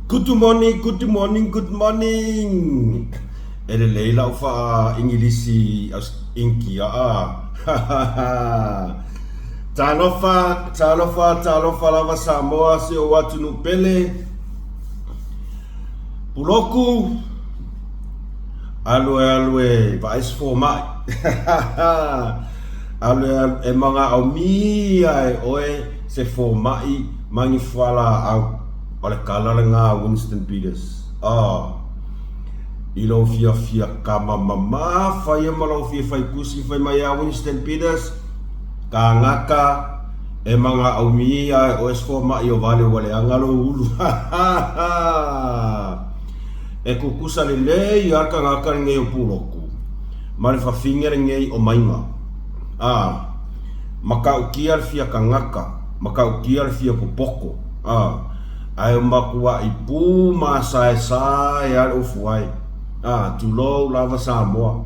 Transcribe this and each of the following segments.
Good morning, good morning, good morning. Ele leila ufa Ingilisi as inkia talofa lava Samoa se o watu no pele. Puloku alue vais for mai. Alue e manga au mia e oe se for mai mangi fala au ole kalaranga Winston Peters. Ilo fia kama mama fai malo fai kusi fai maya Winston Peters ka ngaka e manga au mia o esfo ma io vale angalo ulu. E kukusa le yaka ngaka nge puloku mari fa finger nge o mainga maka ukiar fia ka ngaka maka ukiar fia popoko ai makua ipu masai al ufuai tulo lava Samoa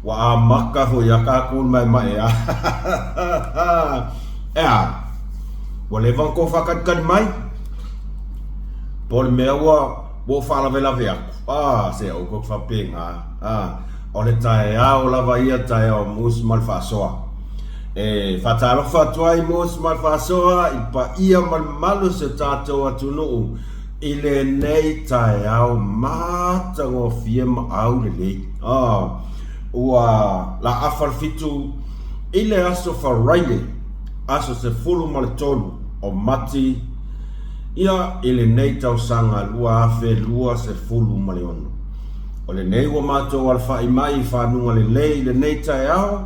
wa maka ho yaka kun mai wale van ko fakat kan mai pol mewa bo fala vela vea se o ko fa penga ole tai o lava ia tai o mus mal fasoa fatalo fatwai mus mal fasoa ipa ia mal malu se tato atunu ile nei tai au mata ngo fiem au le ua la afal fitu ile aso faraile aso se fulu mal tolu o mati ia ile nei tau sanga lua afe lua se fulu maleono ole nei wa mato al fa imai fa nunga le nei tai au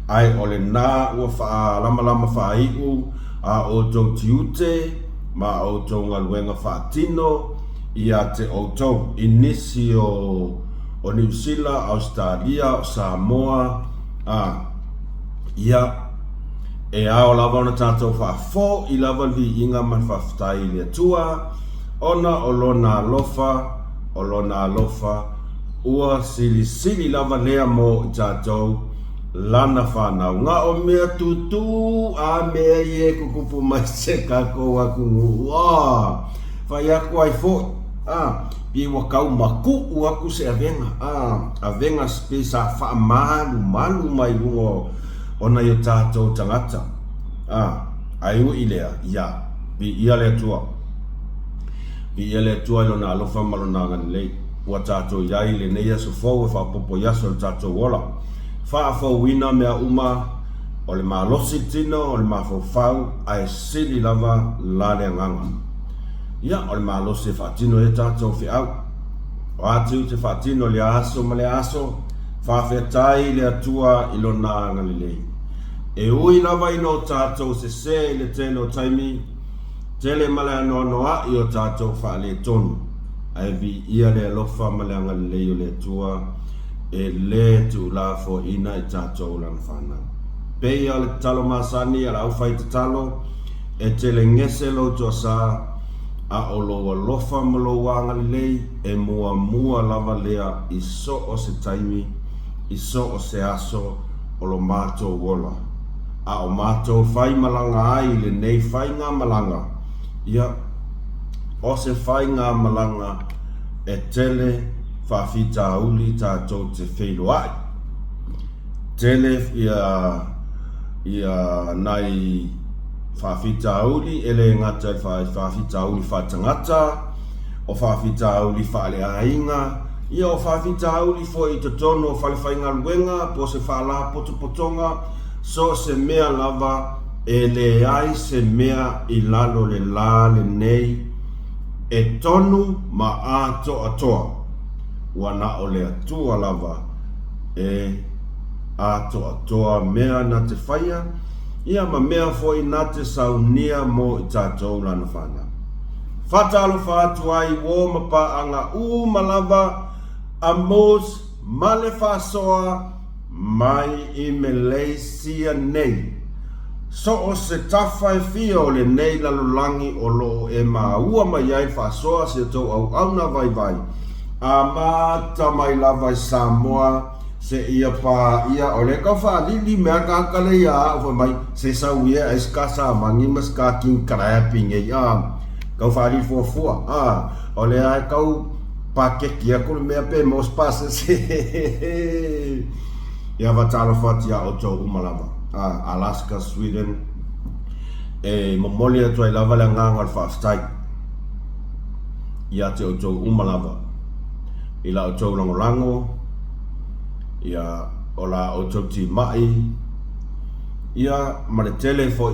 ai ole na ua fa lama fa iu o tau tiute ma o tonga luenga fatino ia te oto inisio o New Zealand, Australia, Samoa ia e ao lava ona tatou fa'afo i lava li'iga ma le fa'afetai i le atua ona o lona alofa ua silisili lava lea mo i tatou lana whanau ngā o mea tutu a mea ie kukupu mai se kako wakungu whai aku ai fo pi wakau maku uaku se avenga spesa wha malu mai lungo ona yo tātou tangata ai u ilea ia pi ia le tua ilo na alofa malona ngani lei ua tātou iai le neia so fau e whapopo yaso le tātou wola fa'afau wina mea uma o le malosi tino o le mafofau ae sili lava la le agaga ia o le malosi fa'atino e tatou fe'au o atiu te fa'atino le aso ma le aso fa'afetai le atua i lona agalelei e ui lava ina o tatou sesē i le tele o taimi tele ma le anoanoa'i o tatou fa'aletonu ae vi'ia le alofa ma le agalelei o le atua e le tu la fo ina i tatou lan whana. Pei ale talo masani ala au fai te talo e te le ngese lo tua sa a o loa lofa malo wanga lei e mua lava lea i so o se taimi i so o se aso o lo mato wola. A o mato fai malanga ai le nei fai ngā malanga ia o se fai ngā malanga e tele fa'afita uli tātou te wheiloai. Tele ia nai fa'afita uli ele ngata fa'afita uli whatangata o fa'afita uli whaaleainga ia o fa'afita uli fo i totono whalewhainga luenga po se whaala potopotonga so se mea lava e le ai se mea i lalo le la le nei e tonu ma ato atoa wana o le atua lava e atoa mea na te whaia ia ma mea foi na te saunia mo i tātou lana whana whatalo whātu ai wō mapaanga malava a mos male whasoa mai i Malaysia nei so o se tawhai fia o le nei lalolangi o lo e maua mai ai whasoa se tau au na vai amata mai lava Samoa se ia pa ia o le ka whaalili mea kakale ia o mai se sauia eskasa mangi mas kaking kraping ia kau whaari fua o le ai kau pakeki aku le mea pe mos pasa se ia watalo whatia o tau umalava Alaska, Sweden e momoli atu ai lava le nganga al whaaftai ia te o tau umalava ila o tau langolango ia o la o tau ti mai ia mare tele fo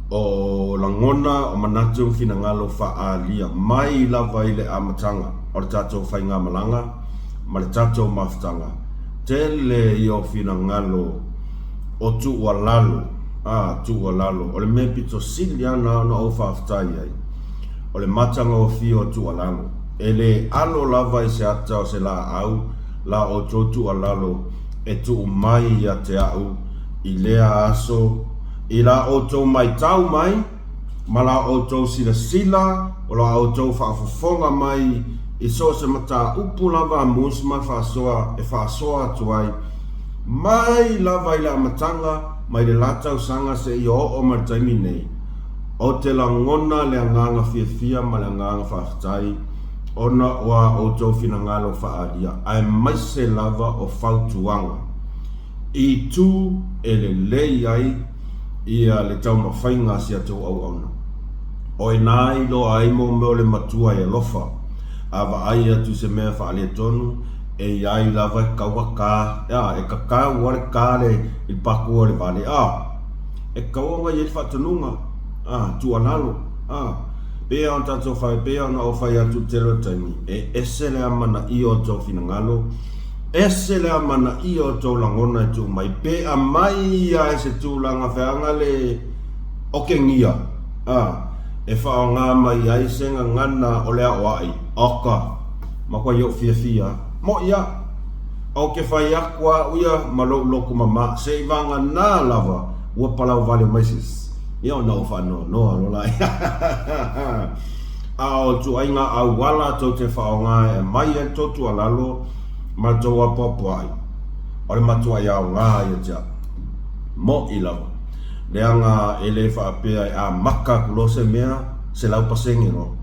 o langona o manatu fina ngalo whaalia mai lava ile amatanga o le tatou whainga malanga ma le tatou maftanga tele o fina ngalo o tu walalo o le me pito siliana na o whaaftai ai o le matanga o fio tu walalo ele alo lava i se ata o se la au la o tu walalo e tu mai ia te au i lea aso i la o tau mai tau mai ma la o tau sila o la o tau whaafofonga mai i so se mata upu lava mus mai whaasoa atu ai mai lava i la matanga mai le latau sanga se i o martaimi nei o te langona le anganga fia ma le anganga whaafitai ona wa o tau fina ngalo whaaria ai mai se lava o whautuanga i tu ele lei ai ia le tau mawhainga si atu au auna. O e nai lo ai mo meo le matua e lofa, awa ai atu se mea whaale tonu, e iai lava e kaua ka, e kakaa wale kāre i paku o le vale, e kaua ngai e whatanunga, tu analo, pea on tato whai, pea on au whai atu telo taimi, e ese le amana i o tau finangalo, ese le amana i o tau langona e tu mai, pe a mai ia e se tu langa whianga le okengia, e whao ngā mai ai senga ngana o lea o ai, oka, makwa iau fia, mo ia, au ke whai akwa uia malo loku mama, se i vanga nā lava, ua palau vale maisis, ia o nau whanau, noa lolai, ao tu ainga au wala tau te whao ngā e mai e totu alalo, matua popoai, ore matua iau ngā ia tia, mo i lau. Leanga ele whaapea a maka kulose mea se lau pasengi no.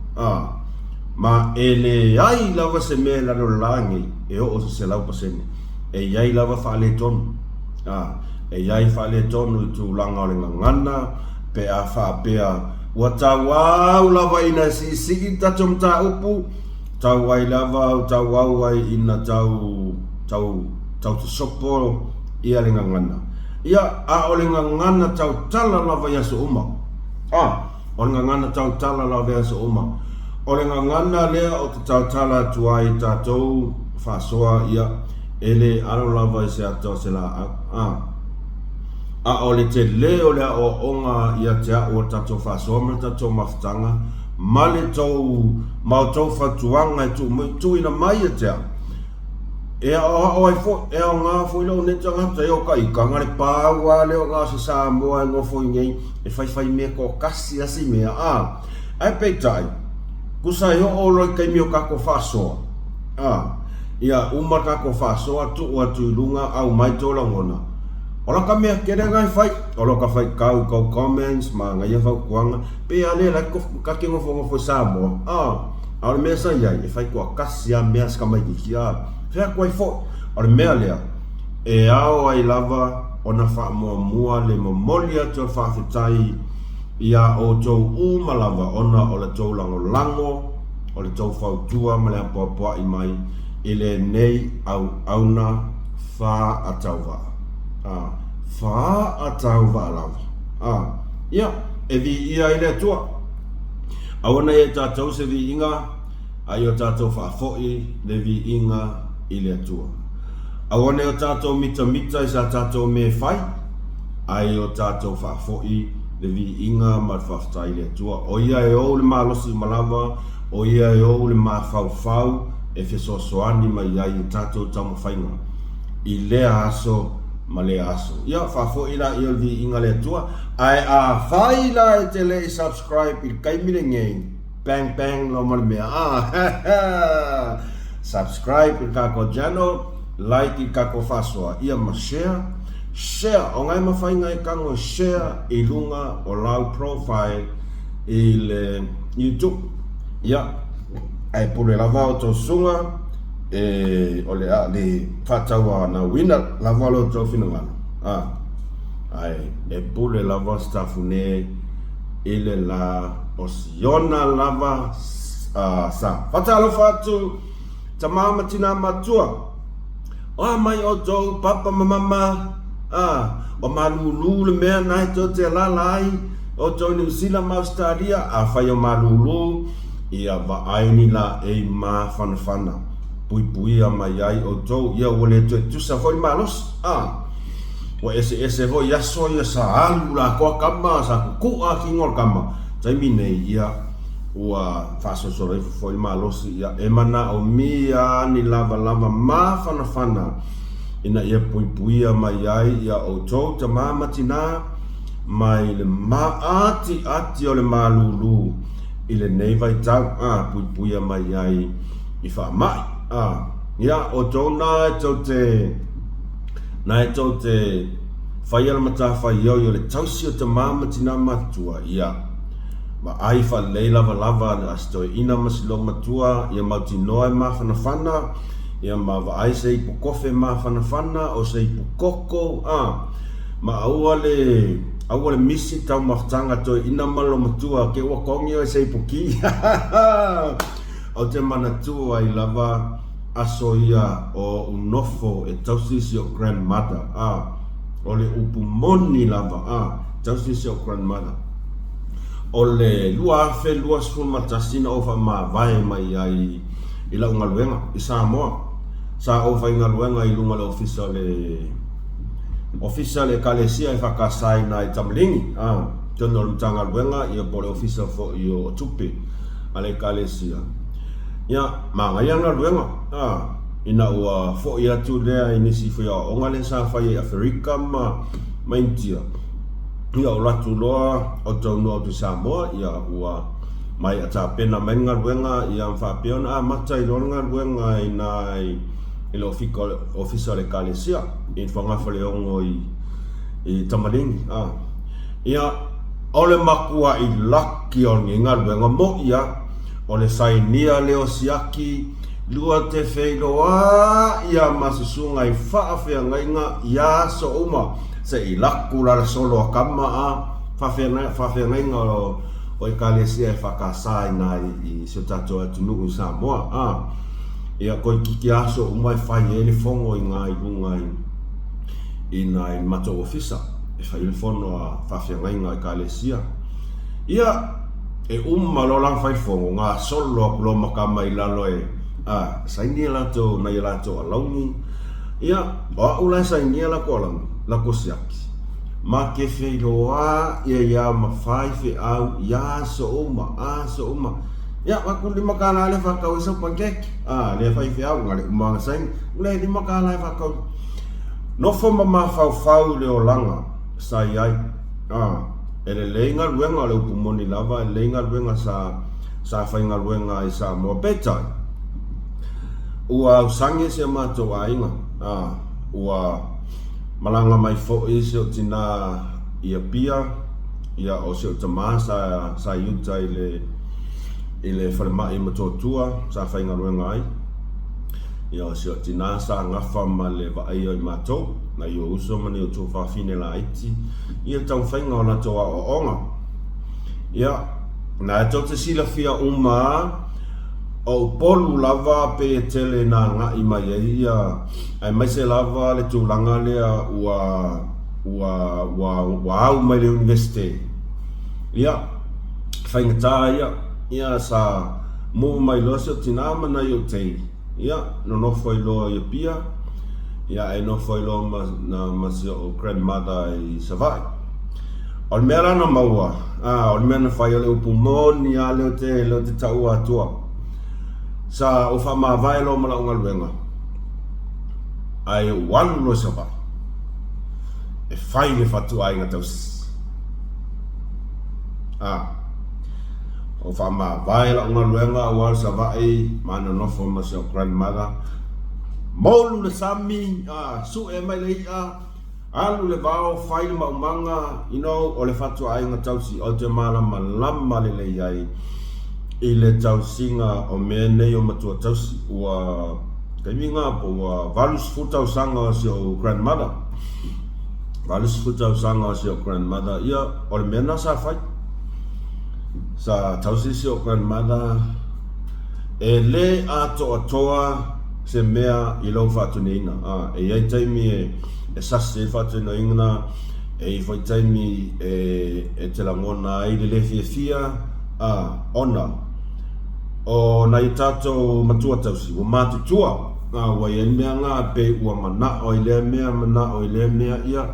Ma ele ai lava se mea lano langi e o se lau pasengi. E iai lava whaale tonu. E iai whaale tonu i tu langa o le ngana pe a whaapea ua tawau lava ina si tatum ta upu tau ai lava tau au ai ina tau te sopo ia le ngana. Ia a o le ngana tau tala lava ia so uma. O le ngana tau tala lava ia so uma. O le ngana lea o te tau tala tuai tatou whasoa ia ele alo lava i se ato se la a o le te leo lea o onga ia te a o tatou whasoa me tatou maftanga ma le tau mau tau whatuanga i tu tu ina mai e te a. E o ai fo e o ngā foi lo ne tanga te o kai kanga le paua le o ngā se Samoa ngo foi ngei e fai me ko kasi asi me ai pe tai kusa yo o lo kai mi o ka ko faso ia uma ka ko faso atu o atu lunga au mai to la ngona ola ka me ke ngai fai ola ka fai kau comments ma ngai fa kuanga pe ale la ko ka ke ngo fo Samoa au me sa ia e fai ko kasi a me as ka mai ki Fea koe fo, ore mea lea, e ao ai lava ona wha mua le momoli atu whawhitai ia o tau umalava ona o le tau lango, o le tau whautua ma le apoapoa i mai, i le nei auna wha atauwa. Wha atauwa lava. Ia, e vi ia i le tua. Awana e tātou se vi inga, ai o tātou whaafoi le vi inga i le atua. Awane o tātou mita i sa tātou me whai, ai o tātou whaafoi le vi inga ma whaftai le atua. O ia e o le malosi malawa, o ia e o le mawhau e whesosoani mai ai o tātou tamo whainga. I lea aso ma lea aso. Ia whaafoi la i o vi inga le atua, ai a whai la e te le subscribe i kaimire ngei. Bang bang lo male mea. Subscribe i kako channel, like i kako fasoa. Ia ma share o ngai mawhainga i kango share i lunga o lau profile i le YouTube ia ai pule lava o tō sunga o le whataua na wina lava lo tō whinangana ai pule lava stafune i le la o siona lava sa whatalo whatu ta mama tina matua mai o tō papa mama o malulu le mea nai tō te lalai o tō New Zealand ma Australia a whai o malulu ia vaaini la e ma whanawhana pui a mai ai o tō ia wale tō tusa hoi malos o ese hoi aso ia sa alu la koa kama sa kukua ki ngor kama taimi nei ia ua whasosoro i hoi malos ia e mana o mia ni lava ma whanawhana ina ia pui a mai ai ia o tō ta mamatina mai le maati o le malulu i le nei vai tau pui a mai ai i wha mai ia o tō nai tō te whai ala mata whai o le tausi o te mamatina matua ia ma ai wha lei lava le asto ina masilo matua ia mauti noa ma whanawhana ia ma ai se ipu kofe ma whanawhana o se ipu koko ma aua le misi tau maftanga toi ina malo matua ke ua kongi o se ipu ki o te manatua i lava aso ia o unofo e tausisi o grandmother o le upu moni lava tausisi o grandmother o le lua sful matasina o fa ma vai mai ai i la unga luenga i Samoa sa o fa inga luenga i lunga le official e kalesia e whakasai na i Tamlingi tono mtanga luenga i o pole official fo i o tupe ale kalesia ia mangayanga luenga ina ua fo i atu lea inisi fo ia onga le sa whai Afrika ma intia ia o latu loa o taunu o tu Samoa ia ua mai ata pena menga luenga ia mwhapeona mata i longa luenga i le official e kalesia i whangawhale ongo i Tamalingi ia o le makua i laki o nginga luenga mo ia o le sainia leo siaki lua te wheiloa ia masusunga i whaafeangainga ia so uma se i laku la solo a kama whaafeangainga o i kalesia e whakasai na i se tato atu nuku Samoa ia koi kiki aso umai whai ele fongo i ngā i lunga i nai mato ofisa e whai ele fongo a whaafeangainga i kalesia ia e malolang whai fongo ngā solo a kuloma kama i lalo e sainia lato na i lato a laungi ia o ulai sainia lako alangi lako siaki ma ke wheiroa ia ma whai whi au ia so uma ia waku lima kāna le whakau isa pankeki le whai whi au ngale umanga saing le lima kāna le whakau nofo ma whau le o langa sai ai e le leinga luenga le upumoni lava e leinga luenga sa whainga luenga i sa mua petai ua usangi se mato a inga ua malanga mai fo isi o tina ia pia ia o se o tama sa yuta i le whalemai matotua sa whainga luenga ai ia o se o tina sa ngafa ma le vaai o i mato na i o uso mani o tō whawhine la iti ia tau whainga o na toa o onga ia na e tau te sila fia o polu lava pe tele na nga i mai ia ai mai se lava le tūlanga lea ua au mai le universite ia whaingata ia sa mo mai loso tina mana i o tei ia no nofo i loa i pia ia e nofo i loa na masi o grandmother i Savai o le mea rana maua o le mea na whai o le upumoni a leo te taua atua sa o wha maa vai lo mala unga luenga ai walu lo Savai e whai le whatu ai ngā tausi o wha maa vai la unga luenga o walu Savai mana nofo masi o grandmother Molu le sami su e mai le ia Alu le vao fai le maumanga, o le fatu ainga tausi o te malama lama le iai. I le tausinga o mea nei o matua tausi. Ua kaiminga po ua valus futau sanga o si o grandmother. Valus futau sanga o si o grandmother. Ia, o le mena sa fai. Sa tausi si o grandmother. E le ato atoa se mea I lau fatu neina. E iai taimi e sase fatu neina. E I fai taimi e te langona ai le fia ona. O nai tato matua tausi. Wa matutua. Wa i mea ngā pe ua mana o I lea mea ia.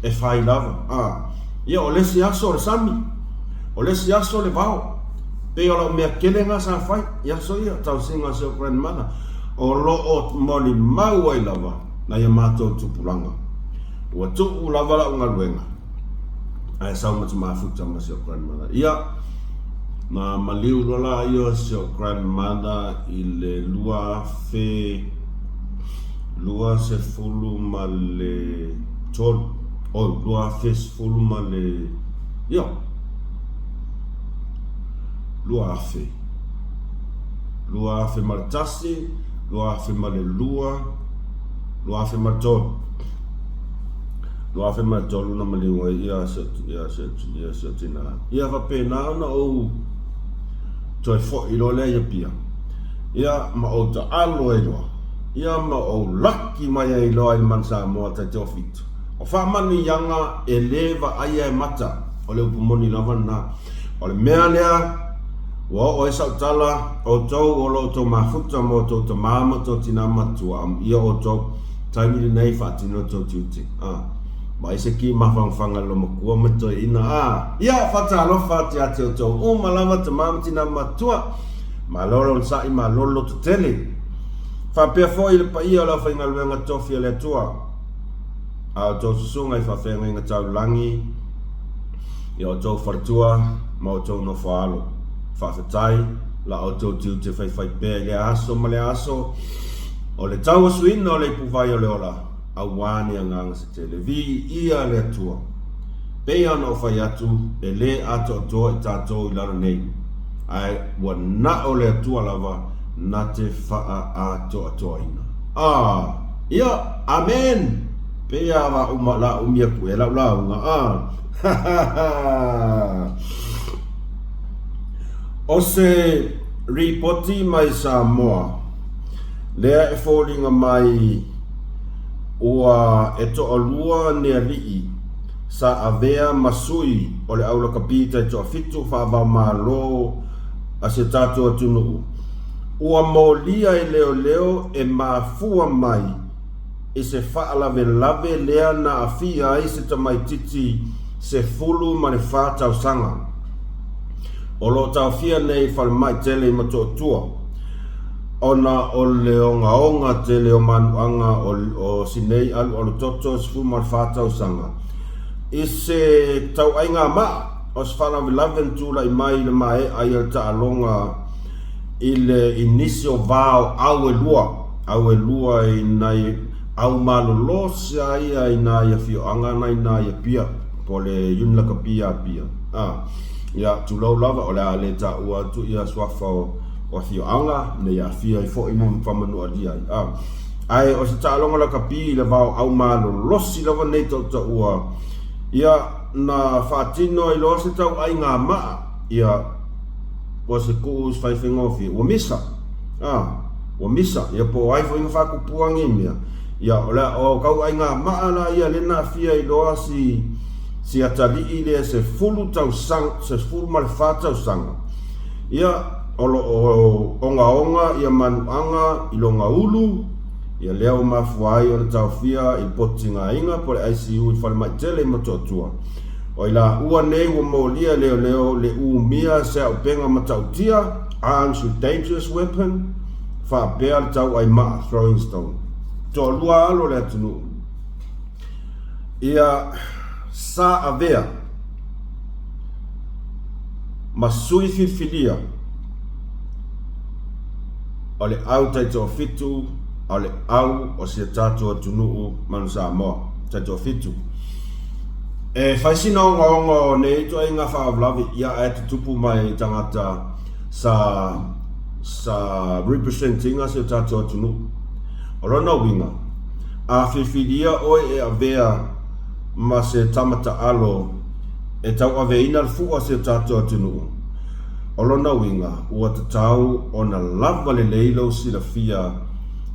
E fai lava. Ia o lesi aso le sami. O lesi aso le vao. Pe o lau mea kelenga sa fai. Ia so ia tau singa se o grandmother. O lo o moli mau ai lava. Na ia mātou tupulanga. Ua tupu lava la unga luenga. Ai sau matu mafuta ma se o grandmother. Ia na maliu lola ia se o grandmother I le lua se fulu ma le tol. O lua fe se fulu ma le ia. Lua afe maratasi, lua afe male lua afe maratolu. Lua afe maratolu na maliunga ia se tina. Ia whapena na o toi fo I lolea ia pia. Ia ma o ta alo e loa. Ia ma o laki mai ai loa I mansa moa tai te ofitu. O whamani yanga e lewa aia e mata. O leo pumoni lava na. O le mea lea. Wa o esa tala o tau o lo to mafuta mo to to mama to tina matua ia o to taimi nei fatino to tuti ma ese ki mafanga lo makua mato ina ia fata lo fati ate to o malama to mama tina matua ma lolo sa I ma lolo to tele fa pe fo il pa ia la fainga luenga tofi le tua to sunga I fa fainga tau langi ia o to fartua ma o to no falo whawhetai, la o tau tiu te whai pē le aso ma le aso, o le tau asuina o le puwai o le ola, a wāne a nganga se te le vi ia le atua. Pei ana o whai atu, e le ato atoa I tātou I lara nei. Ai, wa na o le atua lava, na te wha ato atoa ina. Ia, amen! Pei awa la umia ku e lau launga, O se ripoti mai Samoa, lea e fōringa mai ua e toa lua nea lii sa avea masui o le aula kapita I toa fitu whaava malo a se tātua tunu. Ua mōlia I leo e mafua mai I se whaalave lave lea na awhia I se tamai titi se fulu ma le whātau sanga. O lo tau fia nei whalemai tele I mato tua. Ona o le onga tele o manuanga o sinei alu alu toto sifu mal whatau sanga. I se tau ainga maa o se whalawe laven tula I mai le mai ai al ta alonga I le inisio vao au e lua I nai au malolo se ai I nai a fio anga nai nai a pia po le yunlaka pia. Ia tulau lava o le ale ta ua tu ia swafa o fio anga ne ia fia I fo I mo whamanu a dia ai o se talonga la kapi le vau au malo losi lava nei tau ta ua ia na whatino I lo se tau ai ngā maa ia o se kuus fai whengofi ua misa ia po ai fo inga whakupuangi mea ia o kau ai ngā maa la ia lena fia I loa si atali I le se fulu tau sang, se fulu male whātau sanga. Ia o onga ia manuanga I longa ulu, ia leo mafuai o le tau fia I potinga inga po le ICU I whalemai tele I matotua. O ila ua nei ua mōlia leo le mia se au penga matautia, arms with dangerous weapon, whaapea le tau ai maa, throwing stone. Tō lua alo le atunu. Ia sa avea masui fifilia o le au tai tō fitu o le au o se tātua tunuu manu Samoa. tato fitu faisina o ne to inga fa vlavi ya at tupu mai tangata sa representing us tato tunu orona winga a fifidia o e avea ma se tamata alo e tau aveina fu o se tato tunu orona winga ua tatau ona lava le leilo sila fia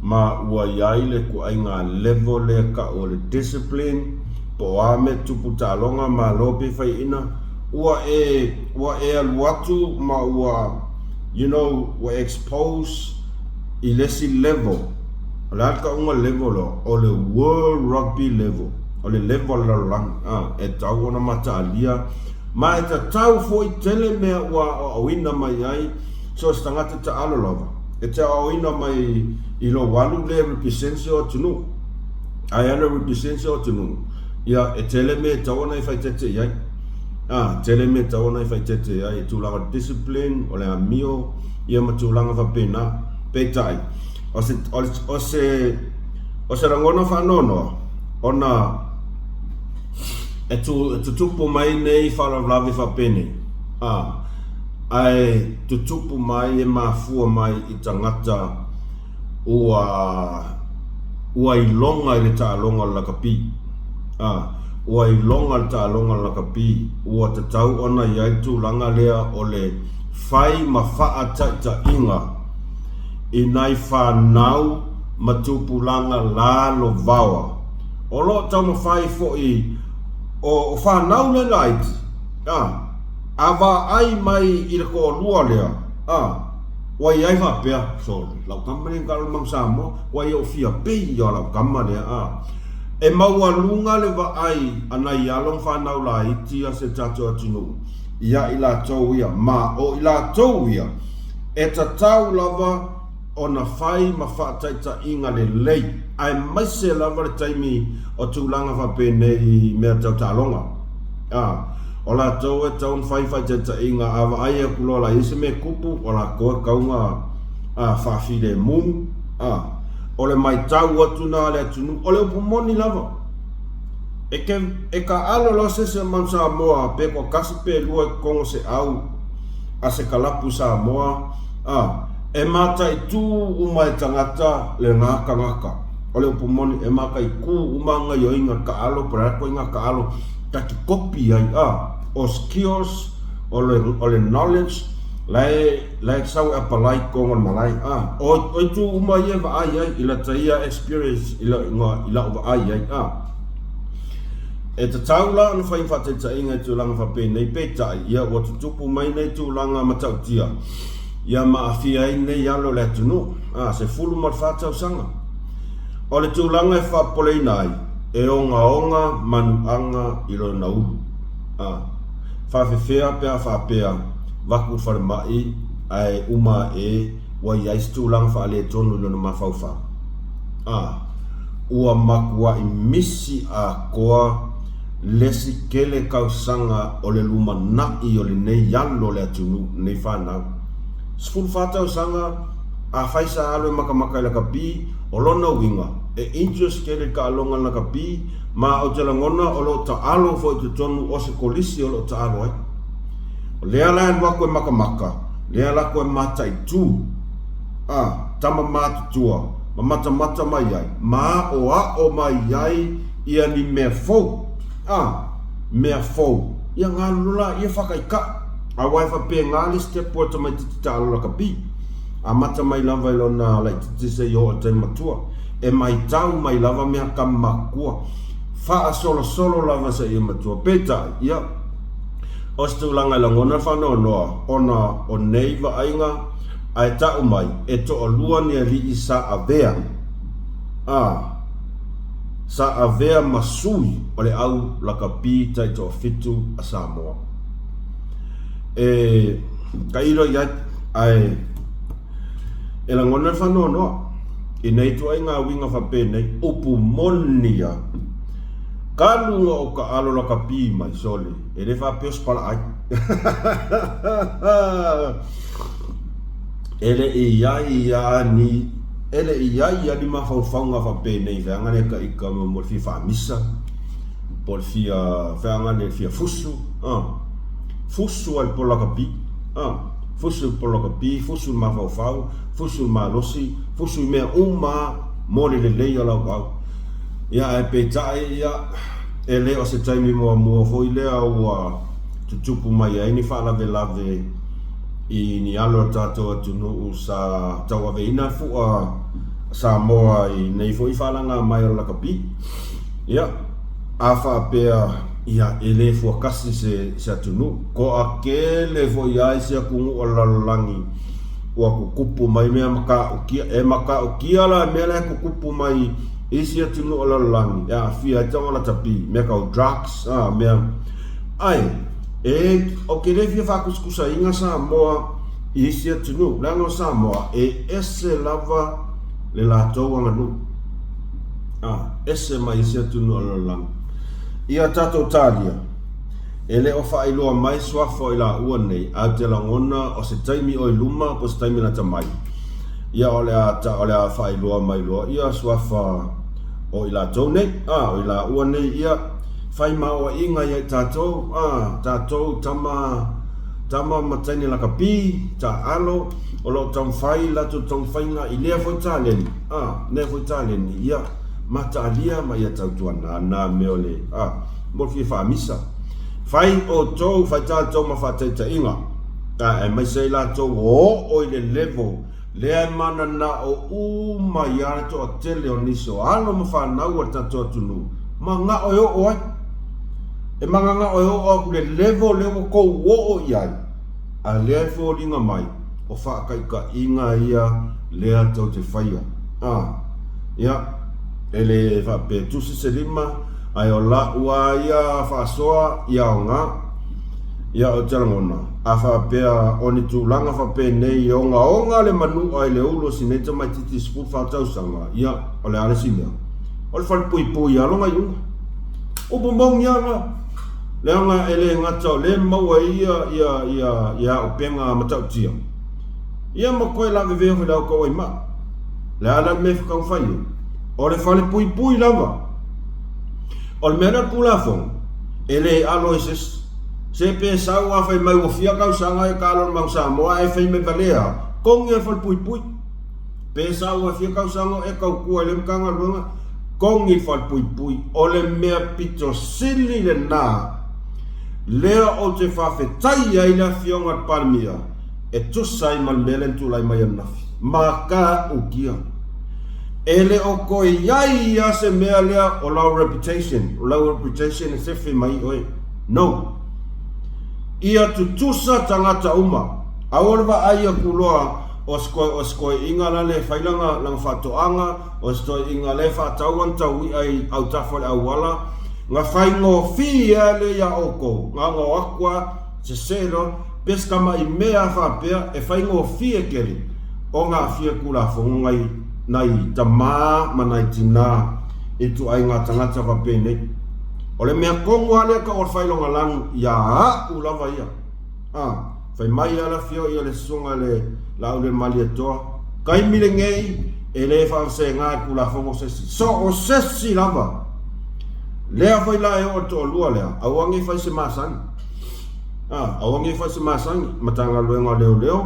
ma ua yaile ku ainga level le ka o le discipline po ame tupu talonga ma lope fai ina ua e aluatu ma ua ua expose i lesi level la ka unga level o le world rugby level o le level la lang e tau ona mata alia ma e tau foi tele mea ua awina mai ai so stangata ta alo lava e te awina mai i lo walu le represensi o tunu ai ana represensi o tunu ia e tele me tau ona i fai tete iai tele me tau ona i fai tete iai e tūlanga discipline o le amio ia ma tūlanga fa pena peitai o se rangona whanono ona e tutupu mai nei wharavlavi whapene ai tutupu mai e mafua mai i tangata ua ilonga i le taalonga lakapi ua ilonga le taalonga lakapi ua tatau ona iai tūlanga lea o le whai ma wha ta inga i nai whanau ma tupulanga la lo vawa o lo tau ma whai fo i o whanau le laiti awa ai mai i le ko lua lea wa iai whapea so lau kama le ngalo mang samo wa i o fia pei i o lau kama lea e maua lunga le wa ai ana i along whanau la iti a se tato atinu ia i la tau ia ma o i la tau ia e tatau lava o na whai ma whaataita inga le lei ai maise lava le taimi o tūlanga whapenei mea tau talonga o la tau e tau whai whaataita inga awa ai e kulola ise me kupu o la koe kaunga whawhire mu o le mai tau atuna le atunu o le upumoni lava e ka alo lo se man Samoa pe ko kasi pe lua kongo se au a se kalapu Samoa e mata i tu uma e tangata le ngaka o le upumoni e maka i ku umanga yo inga ka alo parako inga ka alo taki kopi ai o skills o le knowledge lai sau apalai kongo malai o tu uma ye va ai ila taia experience ila uba ai e te taula ana whai whateta inga i tūlanga whape nei peta ia o tutupu mai nei tūlanga matautia ia maafia i nei alo le atunu se fulu mar whatau sanga o le tūlanga e whapolei nai e onga manuanga i lo naulu whawhewhea pea whapea waku wharamai ai uma e wa iais tūlanga whaale tonu ilo na mawhauwha ua makua i misi a koa lesi kele kausanga o le luma nai o le nei yalo le atunu nei whanau sfulu whatau sanga a whaisa alo e makamaka i laka pi o lona winga e injus kele ka alonga laka pi ma o te langona o lo ta alo fo i te tonu o se kolisi o lo ta alo ai o lea la en wako e makamaka lea la ko e mata i tu tama mata tua ma mata mai ai ma o mai ai ia ni mea fau mea fau ia ngā lula ia whakaika a waifa pe ngali step po mai titi talo la kapi a mata mai lava ilona lai titi se yo o te matua e mai tau mai lava mea kamakua wha solo lava se ia matua peta ia o stulanga langona whanonoa ona o neiva ainga ai tau mai e to o lua ni a rii sa avea sa avea masui o le au laka pi tai to fitu a Samoa ka ilo ia ai e langona whanonoa i nei tu ai ngā winga whape nei upu monia ka lunga o ka alo laka pi mai sole e le whapeos pala ai ele iai ni mawhauwhaunga whape nei veanga ne ka ika mo fi whamisa por fia feangane fia fusu fusu al polakapi fusu polakapi fusu mafau fusu malosi fusu me uma mole le lau au ia e petai ia ele o se taimi mo foi le au tutupu mai ai ni fala lave i ni alo tato tunu sa tawa veina fu sa moa i nei foi fala nga mai o lakapi ia afa pea ia ele fu kasi se tunu ko akele foi ai se kungu o lalangi o kupu mai me maka o kia la me la kupu mai isi tunu o lalangi ia fia tanga la tapi me ka drugs me ai o que deve fakuskusa inga sa moa isi tunu lango sa moa ese lava le la toa nganu ese mai isi tunu o lalangi ia tato talia ele o whaeloa mai swafo i la ua nei au te langona o se taimi o i luma po se taimi na tamai ia ole a whaeloa mai loa ia swafa o i la tau nei o i la ua nei ia whai maua inga ia tatou tatou tama mataini la kapi ta alo o lo tam whai lato tam whai nga i lea foi taleni lea foi taleni ia mata alia ma ia tau tuana na meole mo fi fa misa fai o to fai ta to ma fa ta inga e mai sei la to o ile level le mana na o ma ya to tele oniso alo ma fa na o ta to tunu ma nga o e ma nga o le level ko o ia a le fo linga mai o fa kai ka inga ia le to te fai ia ele va pe tu se lima ai o la ua ia fa soa ia nga ia o telangona a fa pe oni tu langa fa pe nei onga le manu ai le ulo sineta mai titi spu fa tau sanga ia o le ale simia o le fal pui ia longa iunga o bombong ia nga le anga ele ngata le maua ia o penga matau tia ia ma koe la veve ho la ko ima le ala me fa ka fai o le fale pui lava o le mena pulafong ele aloises se pe saua fai mai o fia kau sanga e kalon mang Samoa e fai me valea kong e fal pui pe saua fia kau sanga e kau kua le mkanga lunga kong i fal pui o le mea pito sili le na lea o te whawhetai ai la fionga palmia e tusai mal melen tu lai mai anafi maka ukia ele o ko iai ia se mea lea o lau reputation e sefi mai oe no ia tutusa tangata uma aorwa aia kuloa o skoi inga la le whailanga lang whatoanga o skoi inga le whatauan tau i ai au tafale au wala nga whaingo fia le ia oko nga ngo akwa se selo peska mai mea whapea e whaingo fia keri o nga fia kula fongai nai tama manai tina itu ai nga tangata va pene ole mea kongo ale ka or failonga lang ya ulava ia fai mai ala fio ia le sunga le laule mali to kai milengei ele fa se nga kula fongo se so o se lava le fai la e o to lua le awangi fai se masang awangi fai se masang matanga luenga leo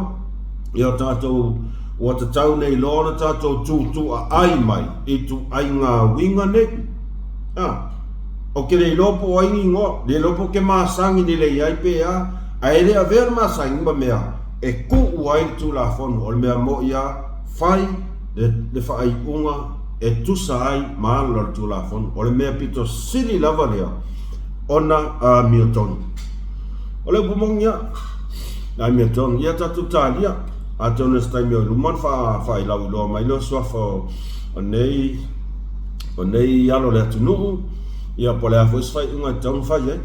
ia tato o te tau nei lona tatou tutu a ai mai i tu ai ngā winga ne o ke le lopo ai ngo le lopo ke masangi ni le iai pe a ele a ver masangi ma mea e ku uai tu la fon o mea mo ia fai le fai unga e tu sai ma lor tu la fon o le mea pito sili lava lea ona a Milton o le bumongia a Milton ia tatu talia a tonu stai meu luman fa ilau lo mai lo swafo onei alo le tunu ia pole a foi fai unga tau fai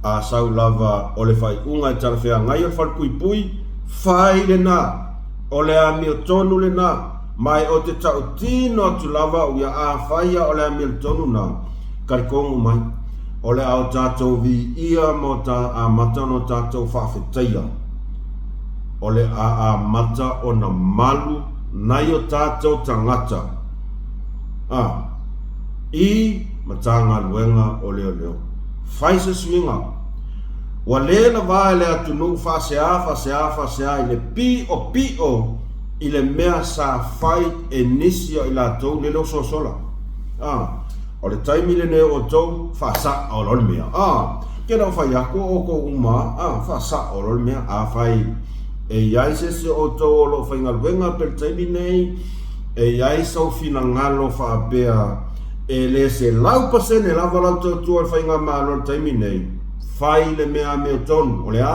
a sau lava ole fai unga tar fea ngai o fal pui fai le na ole a mio tonu le na mai o te tau tino tu lava ia a fai ole a mio tonu na karkongu mai ole au tatou vi ia mota a matano tatou fa fetaia ole a mata o na malu nai o tātou tangata i matanga luenga o leo fai se swinga wa le na va le atu no fa se ile pi o ile mea sa fai enisio ila to le lo so sola o le taimi le ne o to fa sa o lo mea ke no fa ya ko o ko uma fa sa o lo mea fai e ia se o to lo fa ngal wenga per taimi nei e ia so fina ngalo fa bea e le se lau pasene la vala to tu fa ngal ma lo taimi nei fai le mea me ton o le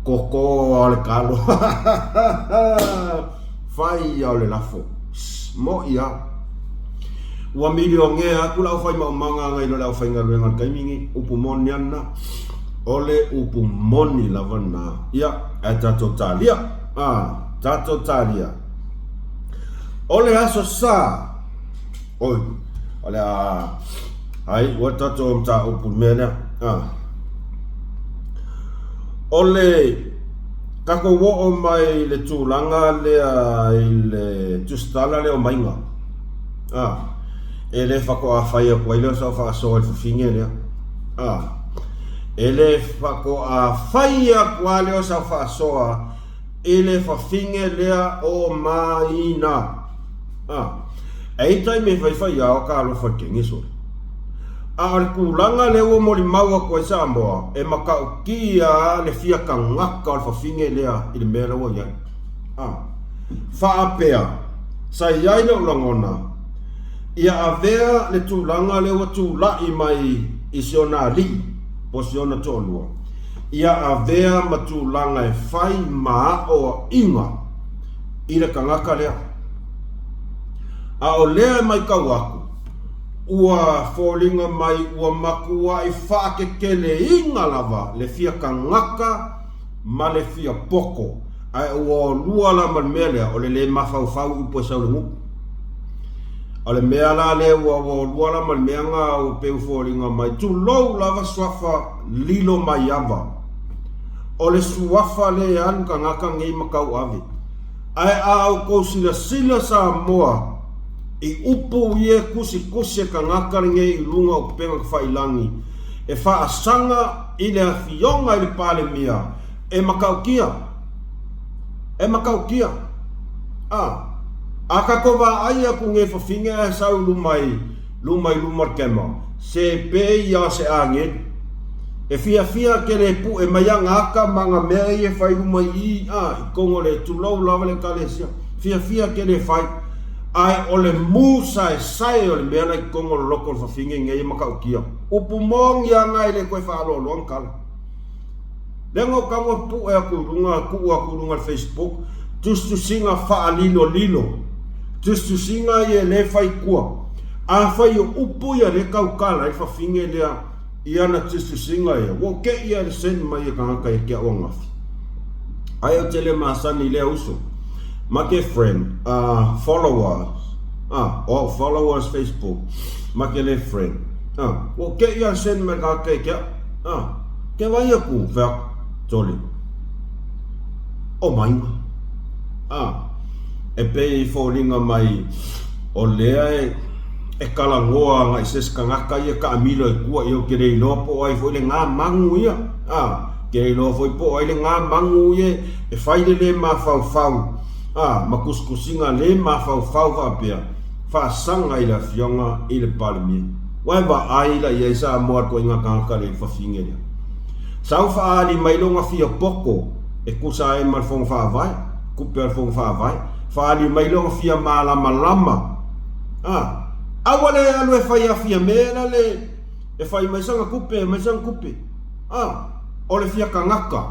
koko ale kalo fai au le lafo mo ia wa milionea kula fai ma manga ngai no la fai ngal ngal kaimingi upu moniana ole upu moni lavana ia eta totalia ta totalia ole aso sa oi ole ai wata to ta upu mena ole kako wo o mai le tūlanga lea i le tustala leo mainga e le whako a whaia kua ileo sa whakasoa i whawhinge lea e le whako a whaia kua leo sa whakasoa i le whawhinge lea o maina e tai me whaiwhaia o ka alofa kengi sori ar kulanga le o moli maua ko sa moa e makau kia le fia ka ngaka al fafinge lea i le mera o ia fa apea sa ia le ulangona ia avea le tulanga le o tula i mai i siona li posiona tolua ia avea matulanga e fai ma o inga i le ka ngaka lea o lea mai kawaku ua folinga mai ua makua i whaakekele inga lava le fia ka ngaka ma le fia poko ai ua lua la man melea o le mawhauwhau upo sau le ngupu o le mea la le ua lua la man mea ngā o peu folinga mai tu lou lava swafa lilo mai ava o le suafa le anu ka ngaka ngei makau ave ai au kou sila sa moa i upu ie kusi ka ngaka nge i lunga o kupenga ka whailangi e wha asanga i le awhionga i le pale mia e makau kia a kakova aia ku nge whawhinga e sau lumar kema se pe ia se angen e fia ke le pu e maya ngaka manga mea i e whai lumai i kongo le tulau lava le kalesia fia ke le whai ai ole musa e sai ole mena i kongo loko whawhinge ngai makau kia upu mong ia ngai le koe whaalo loang kala lengo kango pu e aku runga Facebook tustu singa wha lilo tustu singa i e le whai kua a whai o upu ia le kau kala i whawhinge lea i ana tustu singa ia wo ke ia le sen mai e kangaka e kia o ngafi ai o tele maasani lea uso make friend followers followers Facebook make le friend o ke ia sen me ka ke ke vai aku va tole o mai e pe folinga mai o lea e kalangoa ngai ses kangaka ia ka amilo e kua i o ke rei lopo ai foi le ngā mangu ia ke lo foi po ai le ngā mangu ia e fai le mawhauwhau makuskusinga le mawhauwhau whapea whaasanga i la fionga i le palemia wai wa ai la ia isa moa ko inga kangaka le whawhinge rea sau whaali mailonga fia poko e kusa e malfong whaavai kupe alfong whaavai whaali mailonga fia malama awale alu e whai a fia mena le e whai maisanga kupe o le fia kangaka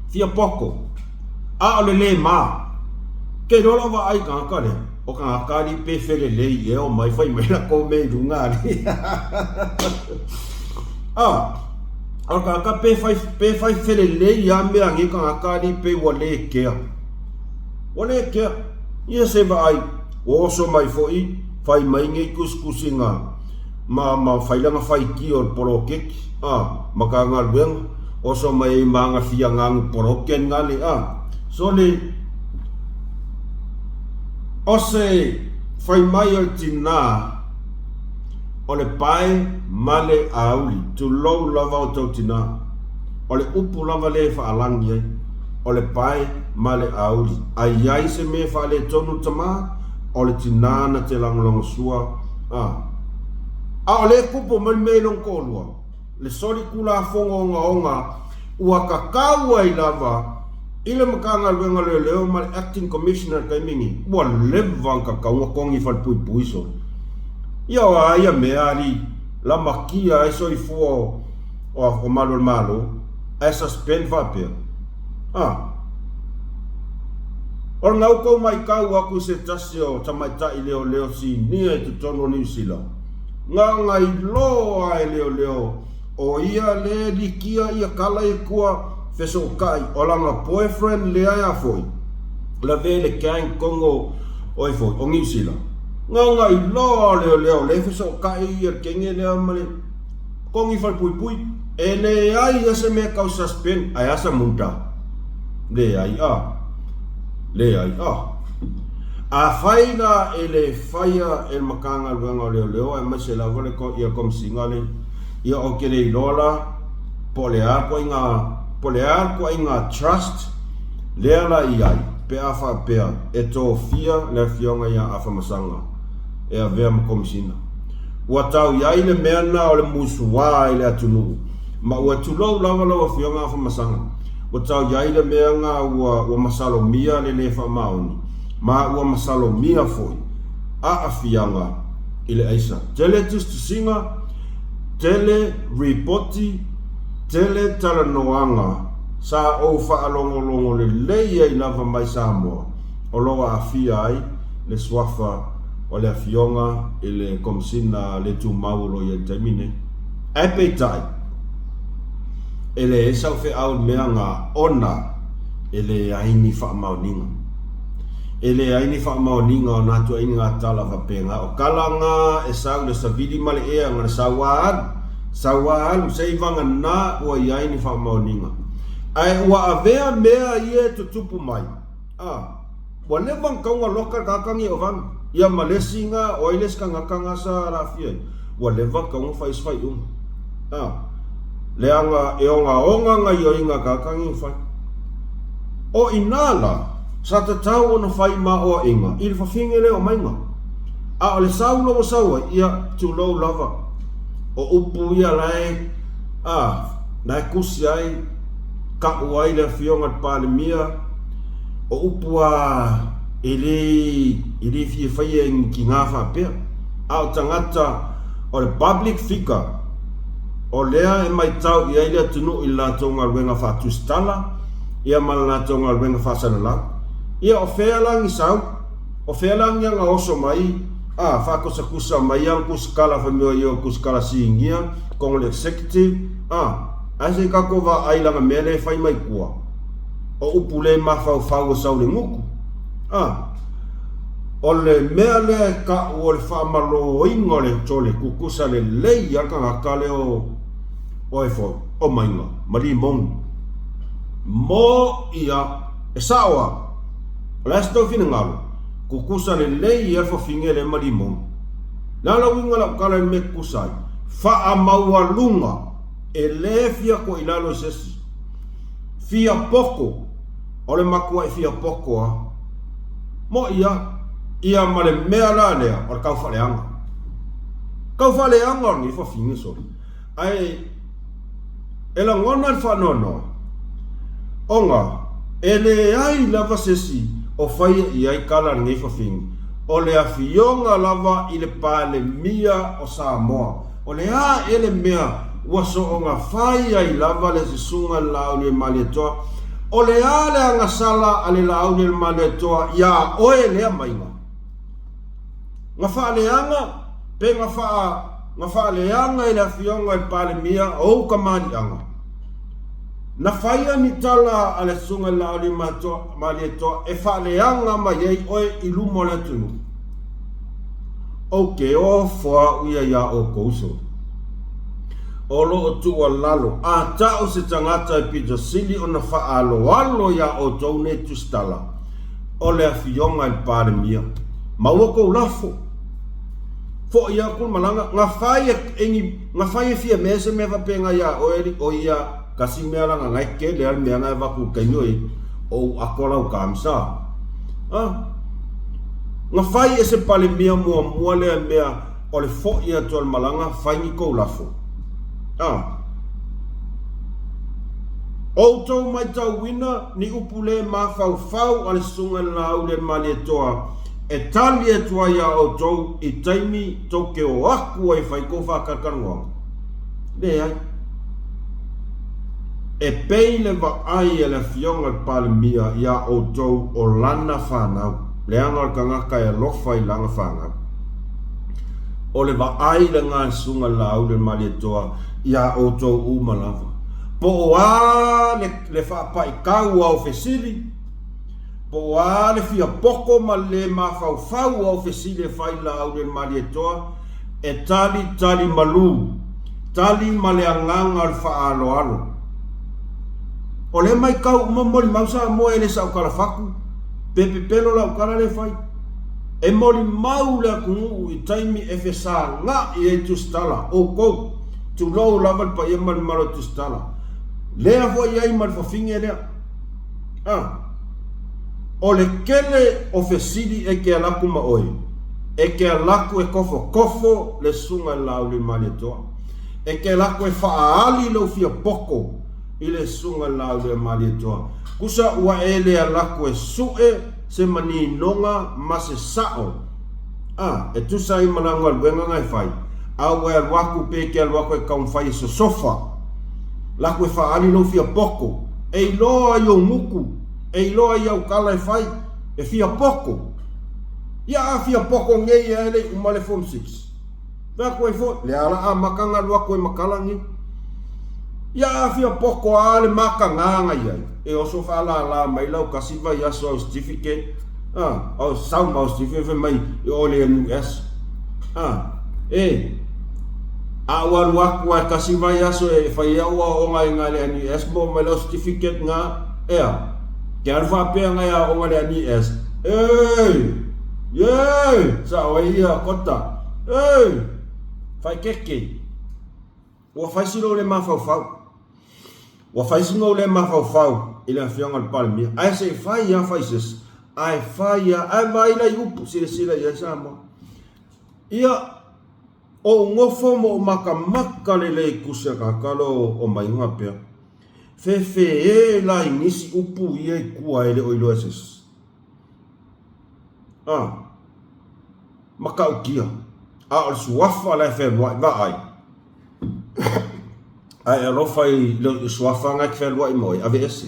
fia poko ole le ma ke rolo wa ai kangaka le o kangaka li pe fele le i o mai whai mena ko me runga li o kangaka pe whai fele le i a mea ngi kangaka li pe wale kea ia se wa ai o oso mai foi whai mai ngi kuskusinga ma whailanga whai ki o poro keki maka ngā luenga oso mai manga fia ngangu poro ken ngale so le ose whai mai o tina o le pae male auli tu low lava o tautina o le upu lava le whaalangi ai o le pae male auli ai ai se me wha le tonu tama o le tinana te langolongo sua o le kupo me long kolua le sori kula fonga onga ua kakau ai lava ile makanga luenga leo ma acting commissioner kai mingi ua levang kakau kongi fal pui so ia meari la makia e soi fuo o malo e suspend va pe or ngau ko mai kau aku se tasio tamaita leo si ni e tono ni sila ngai lo ai leo o ia le likia ia kala e kua feso kai o langa boyfriend le ai foi la vele gang kongo oi foi o ngi sila ngai lo leo le feso kai ia kenge le amale kongi fal pui ele ai ase me kau suspend ai asa munta le ai a faina ele faia el makanga luenga leo e mai se la vole ko ia kom singale ia o kere lola polear ko inga trust leala ia pe afa pe e to fia le fionga ia afa masanga e a vea komsina ua tau ia ile meana o le musua ile atunu ma ua tulo lava fionga afa masanga ua tau ia ile meanga ua masalo mia le fa maoni ma ua masalo mia foi a afianga ile aisa tele tusinga tele reporti tele talanoanga sa o fa alongo le leia i lava mai Samoa o loa afia ai le swafa o le afionga i le komsina le tu maulo i termine appetite ele esa fe au meanga ona ele aini fa mauninga ele aini fa mauninga o natu aini tala fa penga o kalanga e sau le savidi male e nga sawaan seivanga na o aini fa mauninga ai wa avea mea ie tutupu mai wa levang kaunga loka kakangi ovan ia malesinga o iles kanga sa rafia wa levang kaunga fai leanga onga nga yoinga kakangi fai o inala sa tatau no fai ma o inga il fa fingele o mainga o le saulo o saua ia tu low lava o upu ia lai na kusi ai ka uai le fionga palemia o upu ele fie fai en kingafa pe o tangata o le public figure o lea e mai tau ia ile tunu ila tonga wenga fa tustala ia malana tonga wenga fa sanala ia o fealang isau o fealang yang oso mai fa ko sakusa mai yang kuskala fa meo yo kuskala singia kong le executive ase ka ko va ai langa mele fai mai kua o upule ma fa sau le nguku o le mele ka o le fa malo ingole tole kukusa le lei ya ka kale o efo o mainga mari mo ia esawa Lasto finangalo kukusa le lei ia fo fingele marimo la winga la kala me kusai fa amawalunga ele fia ko ilalo sesi fia poko ole makua fia poko mo ia male mea le o kau fale anga ni fo fingi so ai ela ngona fa no onga ele ai lava sesi o fai i kala ngai fafing o le afionga lava i le pale mia o Samoa o le ele mea waso o nga fai ai lava le sisunga launi maletoa o le anga sala ale launi maletoa ia oe lea mainga nga faa leanga pe nga faa leanga i le afionga i pale mia o kamari anga na faia ni tala ale sunga lauli maletoa e faleanga mai oi ilumo le tunu o foa uia ia o kouso o lo tu lalo ta o se tangata e pito sili o na alo ia o tone tu stala o le afionga i pare mia ma o ko lafo fo ia kul malanga nga fai fia mese me va penga ya o ia kasi me ala ngai ke le me nga va ku kainoi o akola o kamsa nga fai ese pale mia mo le mea o le fo ia tol malanga fai ni ko lafo o to mai tau wina ni upule ma fau ale sunga na ule mali toa e tali e tua ia o tau i taimi tau ke o aku ai fai ko whakakangoa. Le ai. E pei le wa ai e le fionga pale mia ia o tau o lana whanau. Le anga ka ngaka e lofa i langa whanau. O le wa ai le ngā sunga la au le mali toa ia o tau umalawa. Po o a le whapai kau au fesili. Po a le fia poko ma le mawhau au fesile fai la au le mali toa e tali malu tali ma le anganga al whaalo alo o le mai kau moli mausa mo e le sa ukala faku pepe pelo la ukala le fai e moli mau le akungu i taimi e fesa nga i e tustala o kou tu lau laval pa iamal malo tustala lea fo iai mal fafinge lea o le kele o fesili e ke alaku ma oi. E ke alaku e kofo le sunga lau le mali toa. E ke alaku e whaali lau fia poko i le sunga lau le mali toa. Kusa ua e le alaku e sue se mani nonga ma se sao. E tusa i malanga luenga ngai fai. Au e alwaku pe ke alwaku e kaun fai so sofa. Laku e whaali lau fia poko. E iloa i o muku. E iloa i au kala e fai, e fia poko. Ia a fia poko ngei e ele umale form 6. Vea koe fo, le ala a makanga lua koe makalangi. Ia a fia poko a le makanga iai. E oso whala la mai lau kasiva i aso au certificate. Au sauma au certificate mai i ole NUS. A walu aku a kasiva i aso e fai au a onga i ngale NUS mo mai lau certificate nga. Ke alfa pea ngai a onga le NUS. Sa o ia kota. Fai keke. Wa fai sino le mafau. Wa fai sino le mafau. Ila fionga le pale mia. Ai se fai ya fai ses. Ai fai ya. Ai vai la yupu. Sila ya sama. Ia o ngofo mo maka le kusa kakalo o mainga pea. Fefe e la inisi upu i e kua ele o ilo eses. Maka ukia. O suafa la fe va ai. Ai alofa i lo suafa ngai fe lua i moi. AVS.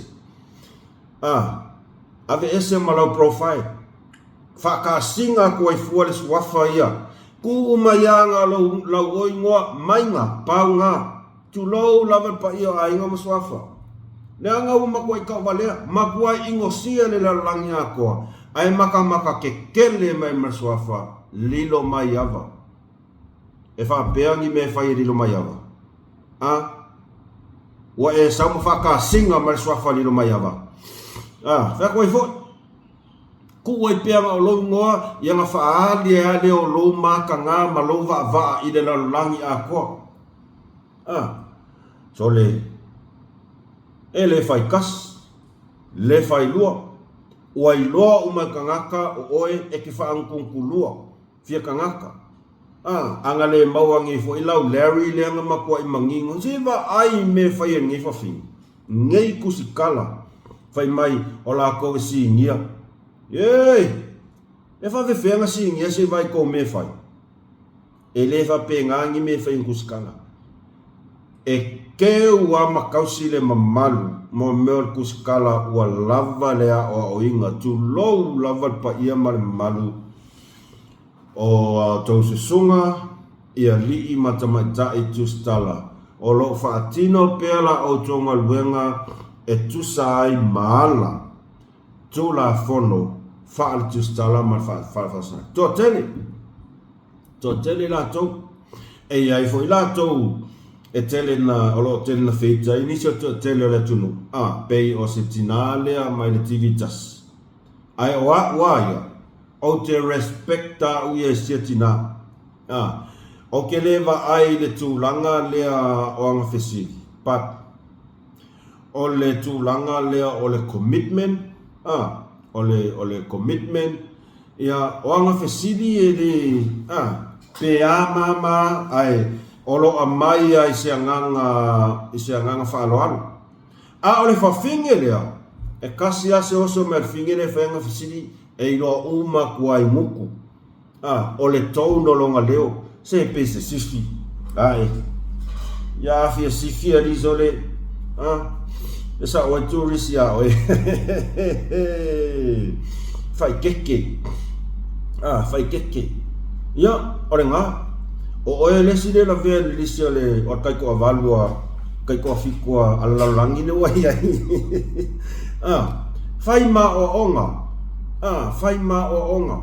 AVS malau profile. Faka singa kua i fua le suafa ia. Ku umayanga lau oi ngoa mainga, paunga. Tu lau lava pa ia a inga masuafa. Lea ngau makua i kau walea, makua ingo sia le lalangi a koa. Ai maka kekele mai masuafa, lilo mai ava. E wha peangi me whai lilo mai ava. Wa e samu whaka singa masuafa lilo mai ava. Wha koe fot. Ku i peanga o lou ngoa, ia nga whaali e ale o lou maka ngā ma lou vaa i le lalangi a koa. So e le fai kas, le fai lua, ua i loa umai kangaka o oe e ki whaangkungku lua, fia kangaka. Anga le mauangi fo i lau Larry le anga makua i mangingo, siwa ai me fai e ngifa fing, ngei kusikala, fai mai o la koe si ngia. E fa whewhenga si ngia se vai ko me fai. E le fa pe ngangi me fai kusikala. E keu a makausi le mamalu mo meo kuskala ua lava lea o oinga tu lou lava pa ia male malu o tau se sunga ia lii matamaita i tustala o lo whaatino pela o tonga luenga e tusa ai maala tu la fono whaal tustala ma whaafasana to tele la tau e iai fo i la tau e tele na olo tele na feita inisio tele le tunu pei o se tinale a mai le TV tas ai o ia o te respecta u e se tina O ke lewa ai le tūlanga lea o anga fesili. But o le tūlanga lea o le commitment. O le commitment. Ia o anga fesili e le pe mama ai olo a mai ai se anganga whaaloano. O le whawhinge lea. E kasi ase oso me whinge le whainga fesili e ilo uma kuai muku. O le tau no longa leo. Se pese sifi. Ya fia sifi a rizole. Esa oe tourist ya oe. Fai keke. Fai keke. Ya, ore ngā. O oe lesi le la vea le lisi le o kaiko a valua, kaiko a fikua alalangi le wai ai. Fai ma o onga. Fai ma o onga.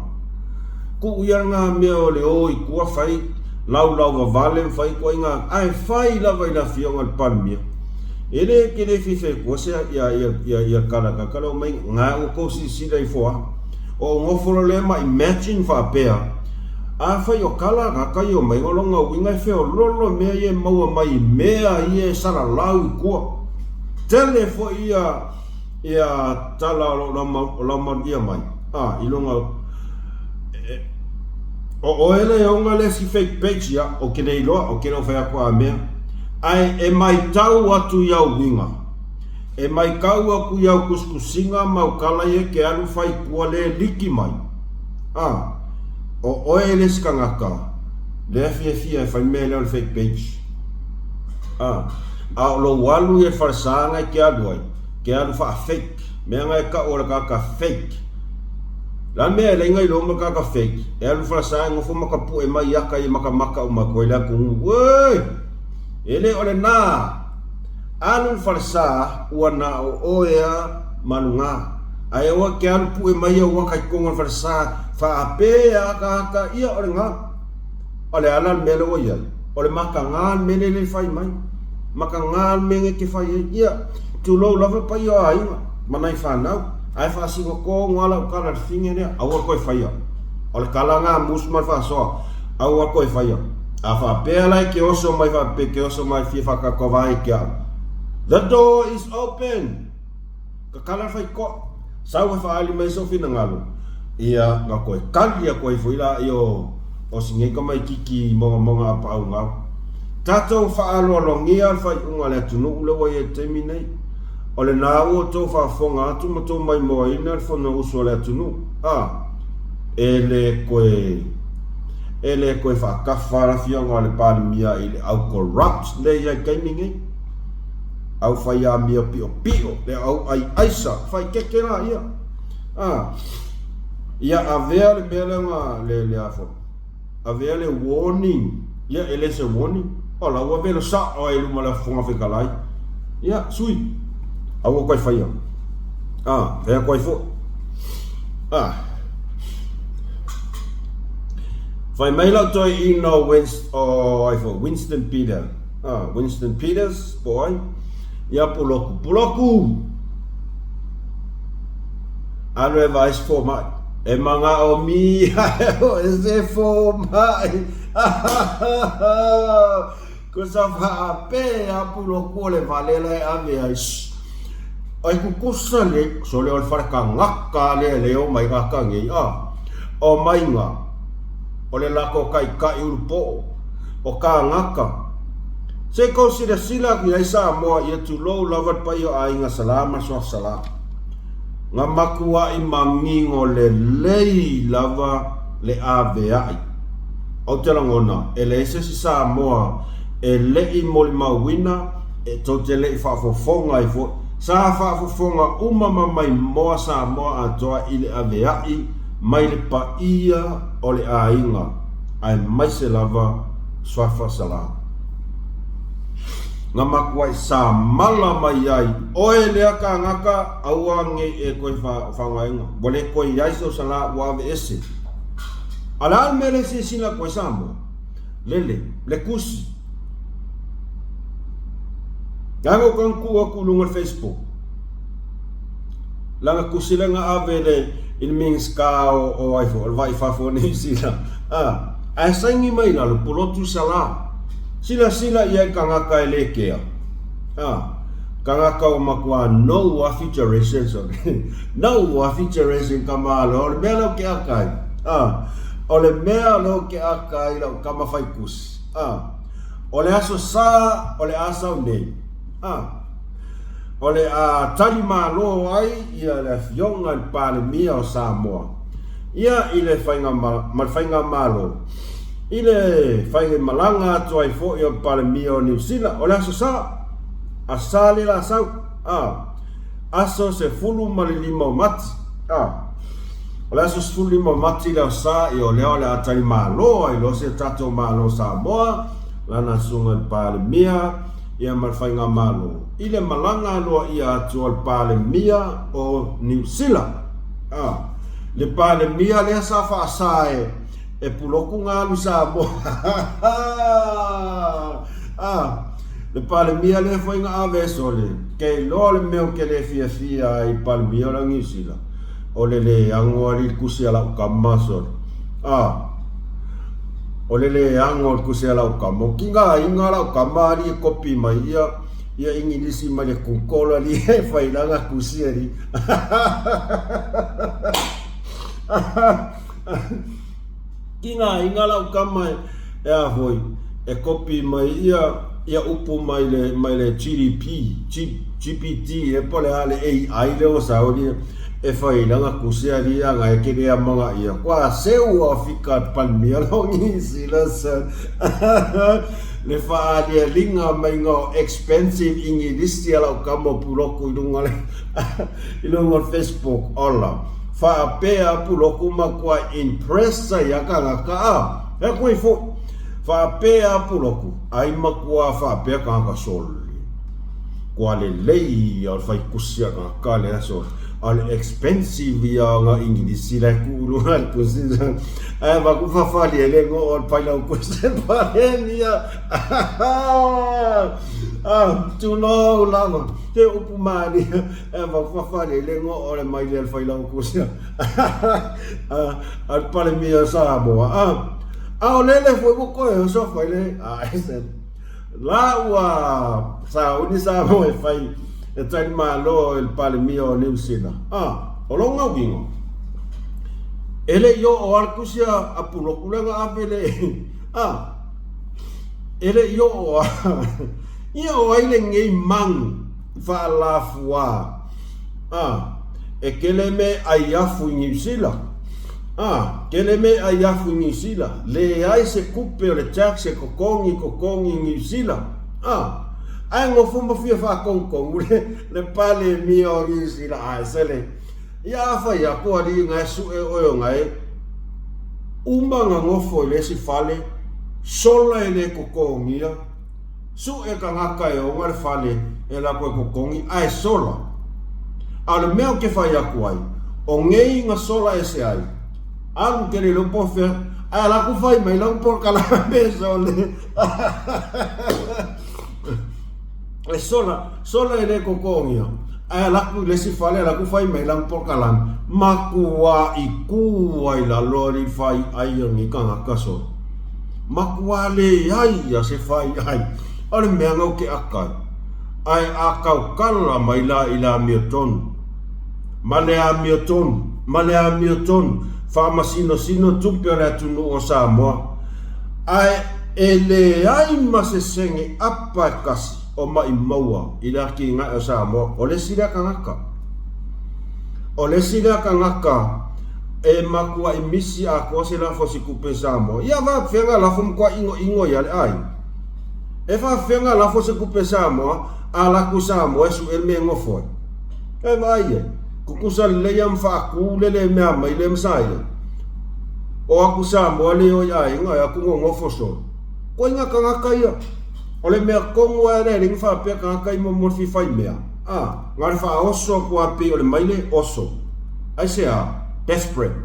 Ku uianga mea o le oi kua fai lau wa vale fai ko inga ai fai la vai la fionga al palmia ele ke le fife ko se ya kala mai nga o ko si dai fo o ngofolo le ma imagine fa pea fai o kala ga kai o mai longa winga fe o lolo mea ye mau mai mea ye sara lau ko tele fo ia tala lo ma dia mai ilonga o ele e onga le si fake page ya o ke nei loa o ke no whea kua mea ai e mai tau atu iau winga e mai kau aku iau kuskusinga mau kala ye ke alu fai kua le liki mai o ele skangaka le fia e fai mea leo le fake page lo walu e farsanga ke alu ai ke alu fa fake mea ngai ka ora ka fake la mea le ngai lo maka ka fake e alu frasa ngofo maka pu e mai yaka i maka o makoila ku we ele ole na alu frasa wana o oea manunga ai wa ke alu pu e mai o kai konga frasa fa ape ka ia ole nga ole ala mele o ia ole maka ngal mele le fai mai maka ngal menge ke fai ia tu lo lava pa ia ai manai fa nau ai fa si ko ngala kala finge ne awar ko faia ol kala nga musmal fa so awar ko faia afa pela ke oso mai fa pe ke oso mai fi fa ka ko vai ke the door is open ka kala fa ko sa fa ali mai so fina ngalo ia nga ko kalia ko fuila yo o singe ko mai kiki monga pa nga tato fa alo longia fa ngala tunu lo ye terminate o le nāua tō whaafonga atu ma tō mai moa ina le whana uso le atunu. E le koe whaakawhara fionga le pālimia i le au corrupt le iai kainingi. Au whai a mia pio le au ai aisa, whai keke rā ia. Ia avea le mea le afo. Avea le warning. Ia ele se warning. O la ua velo sa o e luma le whonga whikalai. Ia, sui. Awa koe whaia. Whea koe fo. Whai mailau toi ino Winston Peters. Winston Peters, boy. Ia puloku. Anu e vais fo mai. E manga o mi. E se fo mai. Ko sa whaape a puloku le valela e ame aish. Ai kukusa le so le farka ngaka le o mai ngaka ngi o mai nga o le lako kai urpo o ka ngaka se consider sila ki ai sa mo ia tu lo lavat pa yo ai nga salama so sala nga makua i mangingo le lei lava le avai o te langona ele se sa mo e le i mol mawina e to te le fa fonga i fo sa whaafofonga mai moa sa moa atoa i le aveai mai le paia o le ainga ai mai se lava swafa sala nga makuai sa mala mai ai oe lea ka ngaka auange e koe whangainga bole koe iaiso sala wave ese ala mele se sila koe sa moa le kusi Gango kang kuwa kulungan Facebook. Langa kusila nga avele in mings ka o iPhone, or Wi-Fi phone sila. ai saingi mai na lo polotu sala sila ia kangaka elekea kangaka o makua no wafi generation no wafi generation kamalo ole melo ke akai ole melo ke akai lo kama faikus ole aso sa ole asa nei ole tali malo ai ia le fionga pale mia o Samoa ia ile fainga malo ile fainga malanga toi fo ia pale mia o New Zealand ole aso sa asale la sau aso se fulu malilima mati ole aso se fulu lima mati la sa i ole atali malo i lo se tato malo Samoa lana sunga pale mia ia malfainga malo ile malanga loa ia atu pale mia o New Zealand le pale mia le safa asae e puloku ngalu Samoa le pale mia le foi nga ave sole ke lo le meo ke le fia i pale mia la ngisila ole le angori kusia la kamaso ole le angor kusia la kamo kinga inga la kamari kopi mai ia ingilisi mai ku kola li fai la kusia ri kinga inga la kamai e foi e kopi mai ia upu mai le GPT e pole ale AI le o saudi e fai langa kusia ri anga e kere amanga ia kwa seu afika palmia longi silasa le fa dia linga mai ngo expensive ingilisi ala kamo puloku ilunga Facebook ola fa pea puloku makwa impressa ya kanga e ko ifo fa pea puloku ai makua fa pea kanga sol kwa le lei al fai kusia ka le so al expensive ya nga ingilisi la ku al kusia ai ba ku fa le ngo al paila kusia pa nia tu no lama te upumani ba fa le ngo al mai le faila kusia al pale mia Samoa lele foi buco eu só foi le ese lá o saúde Samoa fai e trai malo el pale mio New Zealand o longa wingo ele yo o arkusia apulo kulenga apele ele yo io aile ngei mang fa la fua e kele me ayafu New Zealand kele me ayafu New Zealand le ai se kupe o le taxe kokongi New Zealand ai ngo fumba fia fa kong le pale mio New Zealand ai sele ya fa ya ko ali ngai su e o ngai umba nga ngofo le si fale sola ele kokongi su e kangaka e o ngai fale e la ko kokongi ai sola al meo ke fa ya ko ai o ngei nga sola ese ai ang kere lo po fe ala ku fai mai lang por kala besole e sola ele kokongia ala ku le si fale ala ku fai mai lang por kala makua ikua ila lori fai ai ngi kanga kaso makua le ai ya se fai ai ole me ngau ke akai ai akau kala mai la ila mioton malea mioton fama sino tupe ora tunu o Samoa ai ele ai masesenge apa kasi o mai maua ila ki nga o Samoa ole sira kangaka e makua imisi ako se la fosi kupe Samoa ia va fenga la fum kwa ingo ya ai e va fenga la fosi kupe Samoa ala ku Samoa su el me ngofo e vai kukusa le yam fa ku le me mai le msai o aku Samoa le o ai nga aku ngo foso ko nga kanga ia ole me kongo ere ring fa pe kanga mo morfi fai mea ngar fa oso ko api ole mai le oso ai se desperate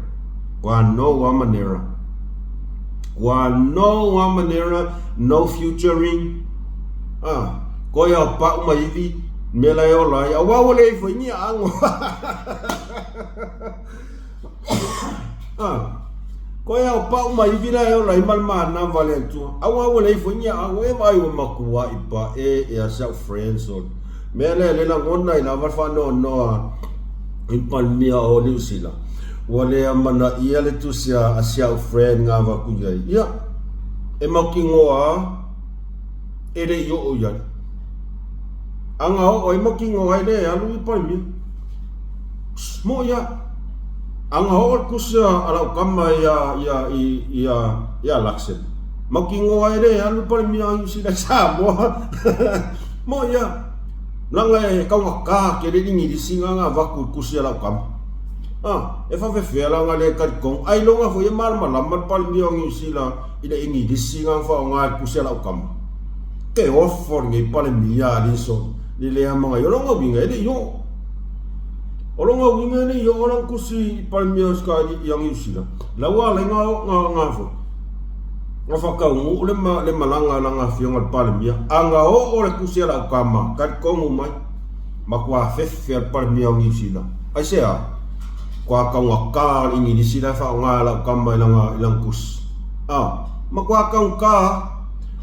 wa no manera no futuring ko ya pa mai vi me la yo la ya wa ole foi ni ango ko ya pa uma ivina yo la imal na vale tu awa le fonya awe mai o makua ipa e asa friends or mele le la ngona ina va fa no impal mia o New Zealand wale amana ia le tu sia asia friend nga va kuya ia e makingoa ere yo o ya anga o makingoa ere alu impal mi mo ya anga o kusia ala kama ya laksen makingoa ere alu impal mi ang sila sa mo ya langa e kawaka ke le ngi disinga nga vaku kusia la kam e fa fe la nga le kat kong ai longa fo ye mal malamat pal mi ngi sila ida ngi disinga fa nga kusia la kam ke offer ngi pal mi ya li so li le ama yo longa winga de yo olonga winga ni yo orang kusi pal mi ska yang ngi sila la wa le nga fo nga whakau le malanga whionga palemia anga o le kusia la kama kat kongu mai ma kua fefe al palemia o ngisila ai sea kua kaunga ka ingi ni sila wha o ngā la kama ilang kus ma kua kaunga ka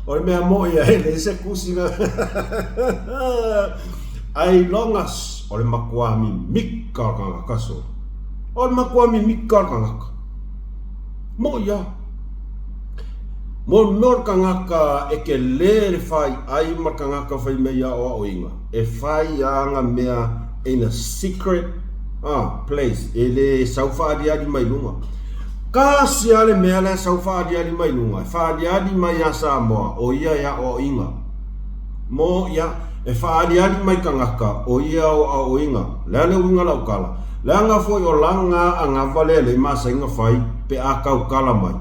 o le mea mo ia hele se kusi na ai longas o le makua mi mika kanga kaso o le makua mi mika kanga mo ia mo nor kangaka e ke le fai ai ma kangaka fai me ya o oinga e fai anga mea in a secret place ele saufa dia di mai lunga ka siale mea le saufa dia di mai lunga fa dia di mai ya Samoa o ia ya o inga mo ya e fa dia di mai kangaka o ia o oinga la le winga la kala la nga foi o langa anga vale le masa inga fai pe aka kala mai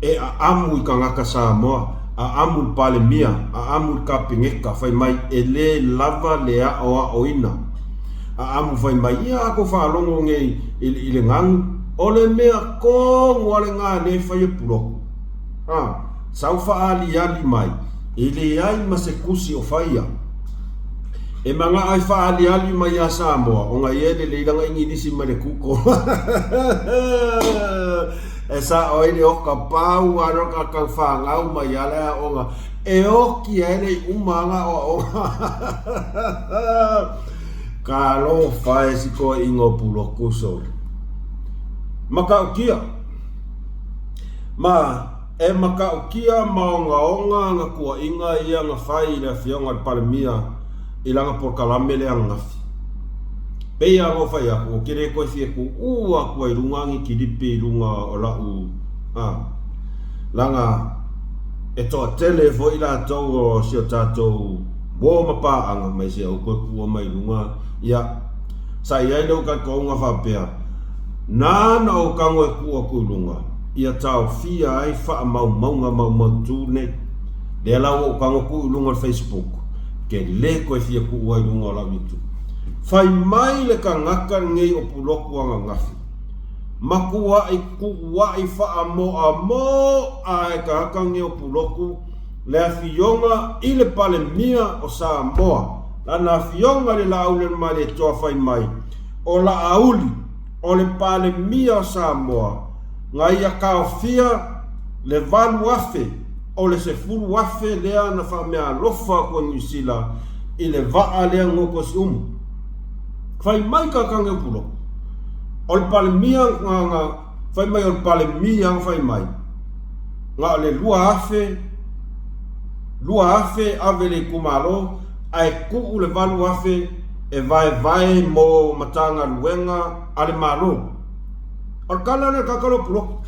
e amu kangaka Samoa amu palemia amu kapingeka fai mai ele lava le o oina amu fai mai ia ko fa longo nge ile ngang ole mea ko ngale nga ne fai pulo saufa ali mai ile ai masekusi o faia e manga ai fa ali mai ya Samoa o nga yele le langa ingi disi male kuko esa oile o ka pau aro ka whangau mai ala o nga e o ki ene umanga o ka lo fae si ko ingo pulo kusol maka ukia e maka ukia maonga nga kua inga ia nga fai le fionga palemia ilanga por kalamele ang ngafi Pea mo fai ako, kere koe fie ku ua kua i rungangi ki ripi runga o lau. Langa, e toa tele fo i la tau o sio tātou wō mapaanga mai se au koe kua mai runga. Ia, sa iai lau ka kaunga whapea. Nāna o kango e kua kui runga. Ia tau fia ai wha maunga tūne. Lea lau o kango kui runga Facebook. Ke le koe fie ku ua i runga o lau itu. Fai mai le ka ngaka ngei o puloku anga ngafi. Makua i kuwa i wha amo a ka haka ngei o puloku le a fionga i le pale mia o Samoa. Lana fionga le la aule mai le toa fai mai. O la auli o le pale mia o Samoa. Ngai a kaofia le valu afe o le se fulu afe lea na wha mea lofa kua ngisila i le vaa lea ngoko si Fai mai ka kange pulo. Ol palemia nga fai mai ol palemia fai mai. Nga le lua afe avele kumalo ai ku le valu afe e vai mo matanga luenga ale malo. Ol kala le kakalo pulo.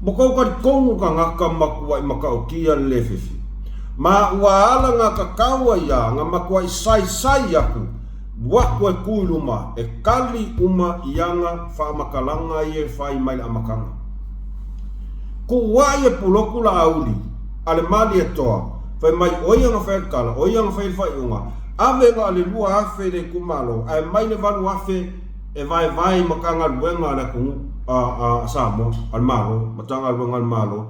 Boko ka kongu ka ngaka makua i makaukia le fefi. Ma waala nga kakawa ya nga makua i sai aku. Wakwe kuiluma e kali uma ianga fa makalanga ye fai mai amakanga. Ku wae puloku la auli ale mali e toa fai mai oianga fai kala oianga fai unga ave nga le lua afe le kumalo ai mai le valu afe e vai makanga luenga le ku Samoa al malo matanga luenga al malo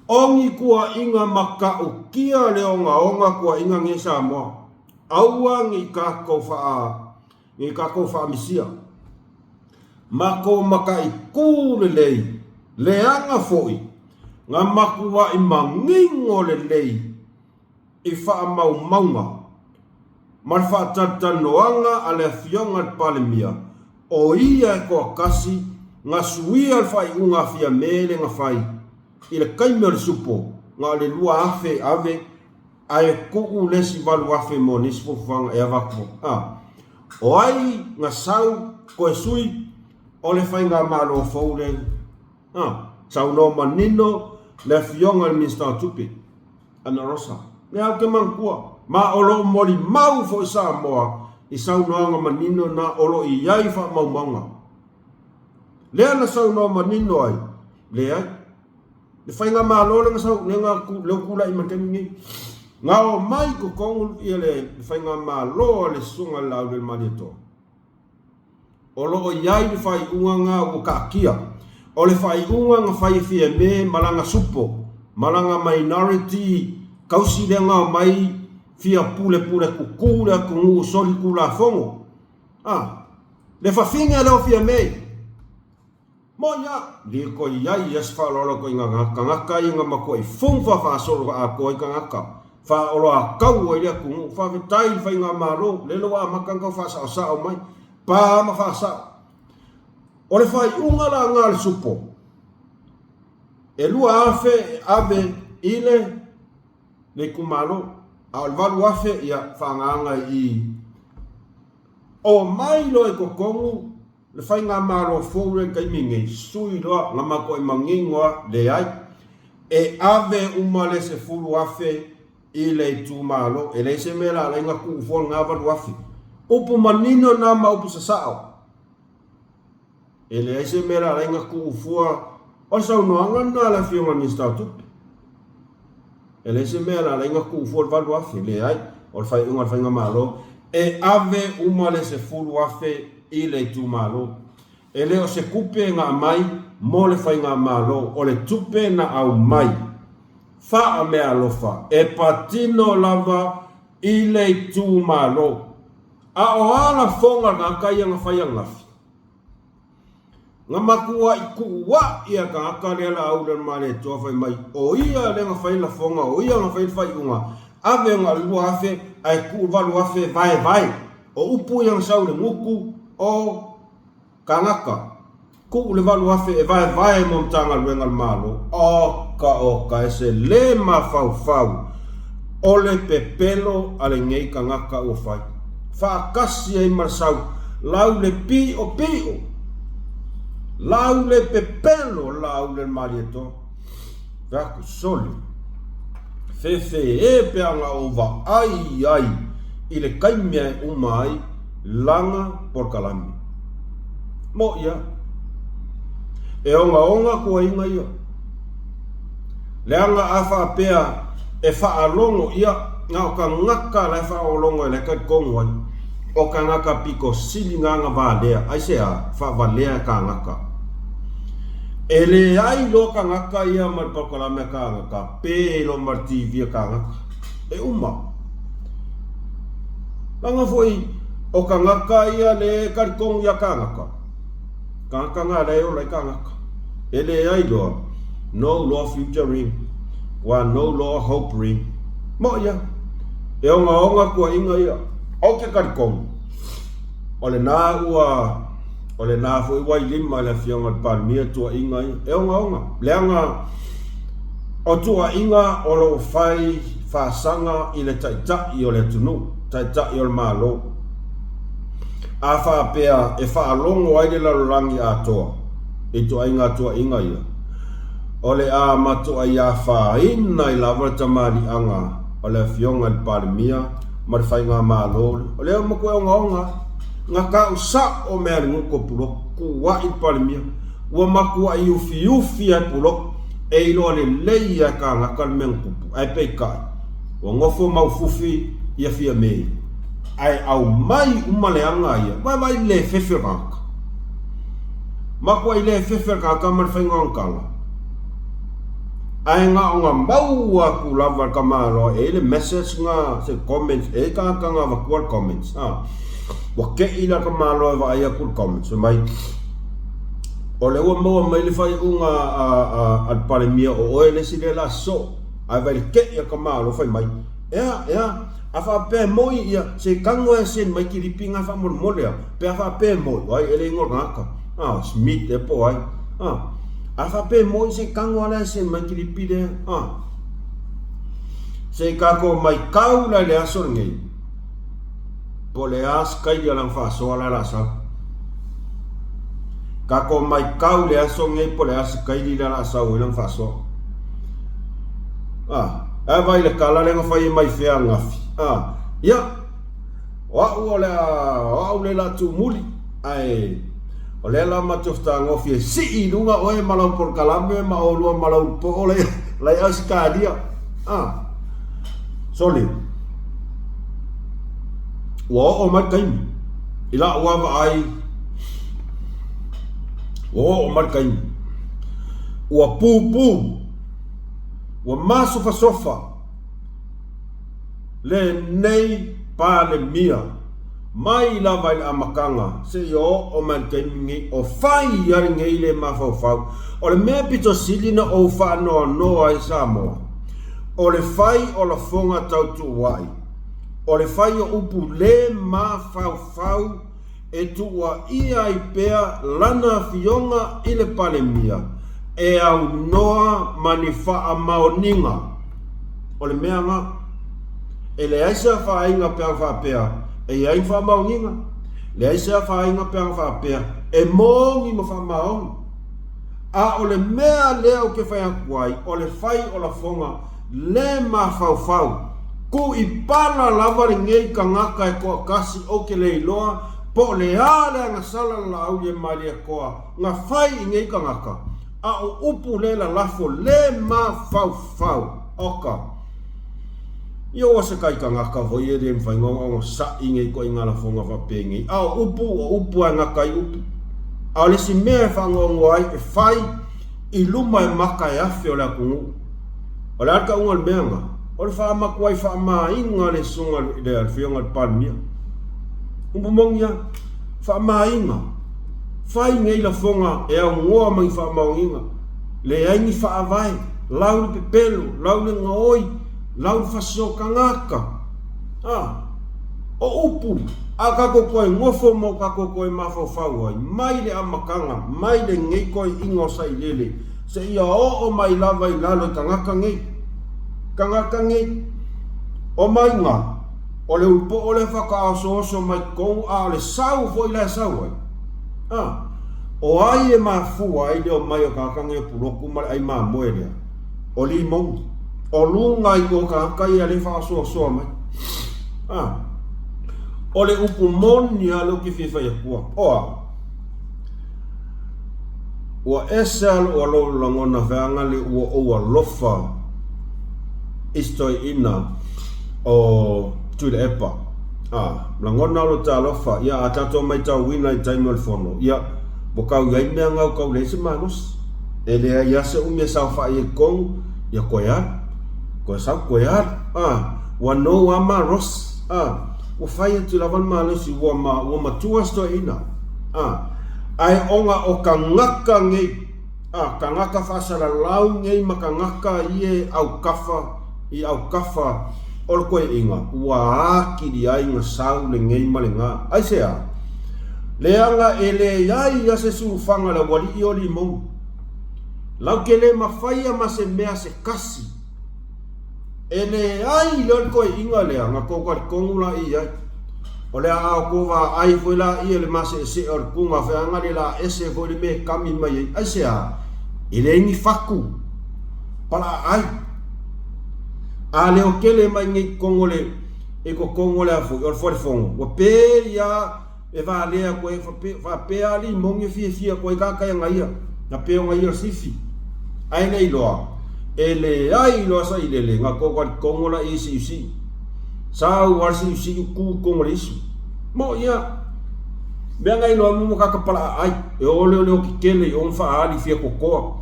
ongi kua inga maka ukia le onga kua inga nge Samoa aua ngi kako fa misia Mako maka I kule lei. Leanga foi. Ngā makua I mangingo le lei. I wha mau maunga. Mar wha tatanoanga a le fionga palemia. O ia e koa kasi. Ngā suia le whai unga fia mele ngā whai. I le kaimea le supo. Ngā le lua afe ave. Ai kuku lesi walu afe mo nispo whanga e avako. O ai ngā sau koe sui. O le whai ngā malo faule. Sau no manino. Le fionga le minsta tupi. Ana rosa. Le au ke mangkua. Ma olo moli mau fo isa moa. I sau noanga manino na olo I iai wha mau maunga. Lea na sau no manino ai. Lea. Le whai ngā malo le ngā sau. Le ngā leo kula I mantengi. Ngā o mai ko kongu I le whai ngā malo le sunga lau le manito. Olo o iai le whai unga ngā o kākia. O le whai unga ngā whai fia me malanga supo. Malanga minority. Kausi le ngā mai fia pule kukule kungu soli kula fongo. Le whawhinga leo fia mei. Moia. Le ko iai yes whalolo ko inga ngaka inga mako I fungwa whaasolo a ko I ngaka. Wha olo a kau o ilia kungu. Wha vitai whai ngā maro. Lelo a makanga whaasao sao mai. Pa ma whaasao. O le whai unga la ngā le supo. E lua afe ave ile le kumalo. A o le walu afe ia whanganga I. O mai lo e kokongu. Le whai ngā maro fōre kaimingei. Sui loa ngā mako I mangingoa le ai. E ave umale se fulu afe I le tu malo. E le se mela le ngā kuufon ngā walu afe. Upu manino nā ma upu sasao. E le aise mera renga kuufua o sau noanga na la fionga ni statup. E le aise mera renga kuufua le valu afe le ai o le fai unga le whainga malo. E ave umale se fulu afe I le tu malo. E le o se kupe ngā mai mo le whainga malo o le tupe na au mai. Fa a mea lofa e patino lava I le tu malo. A o ala fonga ngā kaya ngā whaia ngafi. Ngā makua I kuwa ia ka akare ala au le male toa whai mai. O ia le ngā whaila fonga, o ia ngā whaila whai unga. Ave ngā lua afe, ai ku walu afe vai. O upu yang sau le nguku o kangaka. Ku le walu afe e vai mo mtanga luenga le malo. Oka e se le ma fau. O le pepelo ale ngei kangaka o whai. Whaakasi ai marsau, lau le pi o. Lau le pepelo, lau le marieto. Vaku soli. Fefe e peanga ova ai. I le kaimea umai, langa por kalami. Mo ia. E onga kua inga ia. Leanga awha pea e whaalongo ia. Ngā o ka ngaka lai whaolongo e le kai kongwai. O ka ngaka piko sili nganga vālea. Ai se a whavalea ka ngaka. E le ai lo ka ngaka ia mar pakalame ka ngaka. Pē lo mar TV ka ngaka. E uma. Langa foi o ka ngaka ia le kai kong ia ka ngaka. Ka ngaka ngā reo lai ka ngaka. E le ai lo. No law future ring. Wa no law hope ring. Mo ia. E onga kua inga ia. O ke karikong. O le nā ua. O le nā fui wai lima le fionga palmia tua inga ia. E onga. Leanga. O tua inga o lo fai whaasanga I le taitai o le tunu. Taitai o le malo. A wha pea e whaalongo ai le lalurangi a toa. E tua inga ia. O le a matua ia whaina I lava tamari anga. O le fionga le parimia, ma le whai ngā mālore. O leo mako e onga. Ngā ka usa o mea ringuko pulo, kuwa I parimia. Ua makua I ufi ai pulo, e ilo le leia ka ngaka le mengukupu, ai peikai. Ua ngofo maufufi ia fia mei. Ai au mai umaleanga ia, vai le fefe raka. Makua I le fefe raka ma le whai ngā ngkala. Ai ngā o ngā maua ku lava ka mālo e le message ngā se comments e ka ngā wakua comments. Wa ke ila ka mālo e wa aia ku comments. Mai o le ua maua mai le fai unga al pare mia o oe le si le la so ai vai ke ia ka malo fai mai ea a fa pe moi ia se kango e sen mai ki ripinga fa mo molea pe a fa pe moi ai ele ngor ngaka smith e po ai a fa pe moi se kango ala sen mai ki ripide se kako mai kau la le aso ngei po le as kai dia lang fa so ala la sa kako mai kau le aso ngei po le as kai dia la sa o lang fa so e vai le kala le ngafai mai fea ngafi ia o le la tu muli ai o le la matofta ngofi si lunga o e malau por kalame ma o lua malau po le la aska dia soli o mai kai ila wa ai o mai kai o pu wa masofa sofa le nei pa le mia mai la vai amakanga se yo o man ngi o fai yar ngi le mafau o le me pito silina o fa no ai samo o le fai o la fonga tau tu wai o le fai o upu le mafau e tu wa ia i pea lana fionga i le pale mia e au noa manifa a maoninga o le mea nga e le aisa fa inga pea e ai fa maoninga le aisa fa inga pea e mongi mo fa maongi o le mea leo ke fai akuai o le fai o la fonga le ma fau ku i pala lava ngei ka ngaka e koa kasi o ke le iloa po le ale nga sala la au ye mali e koa nga fai ngei ka ngaka o upu le la lafo le ma fau oka yo wa se kai ka ngaka vo ye de mfai ngo sa inge ko inga la fonga va pengi upu nga kai upu le si me fa ngo ai e fai i luma e maka e afe o la kungu o la ka unga menga o le fa ma kwai fa ma inga le sunga le alfionga palmia mongia fa ma inga fai ngei la fonga e au ngoa mai fa maunga le ai ni fa vai lau pe pelo lau le ngoi lau fa so kangaka o upu aka ko koi ngofo mo ka ko koi mafo fawai mai le amakanga mai le ngei koi ingo sai lele se ia o mai lava i lalo kangaka ngei o mai nga o le upo o le whaka so mai kou le sau foi le sau ai o ai e mafua ai leo mai o kakange puroku mai ai moelea o limong o lunga i o kakai ale whaka mai o le upu moni a lo ki fifa ia kua ua esal o lo langona veanga le ua lofa istoi ina o tuile epa langona lo ta lofa ia atato mai tau wina i taimo le fono ia bokau iai mea ngau kau leise manos e lea ia se umia sau fai e kong ia koe sau koear ua no ama ros ua fai e tu lavan malesi ua matua sto ina ai onga o ka ngaka ngei ka ngaka fasara lau ngei ma ka ngaka ie au kafa o koe inga ua aki di ai nga sau le ngei malenga ai sea leanga ele yai ya se sufanga la wali i o limong lau ke le mawhaia ma se mea se kasi ele ai lor koe inga leanga kokar kongula i ai o lea au kova ai foi la i ele ma se or kunga wheanga le la ese foi le me kami mai ai sea ele ingi faku pala ai leo kele mai ngi kongole e ko kongole a foi or foi fongo o pe ya e va lea koe fa pe ali monge fia koe kaka ngaia na pe ngaia sifi ai nei loa ele ai loa sa ile nga ko kongola isi sa war si ku kongolisi mo ia be ngai loa mo kaka pala ai e ole ki kele on fa ali fia kokoa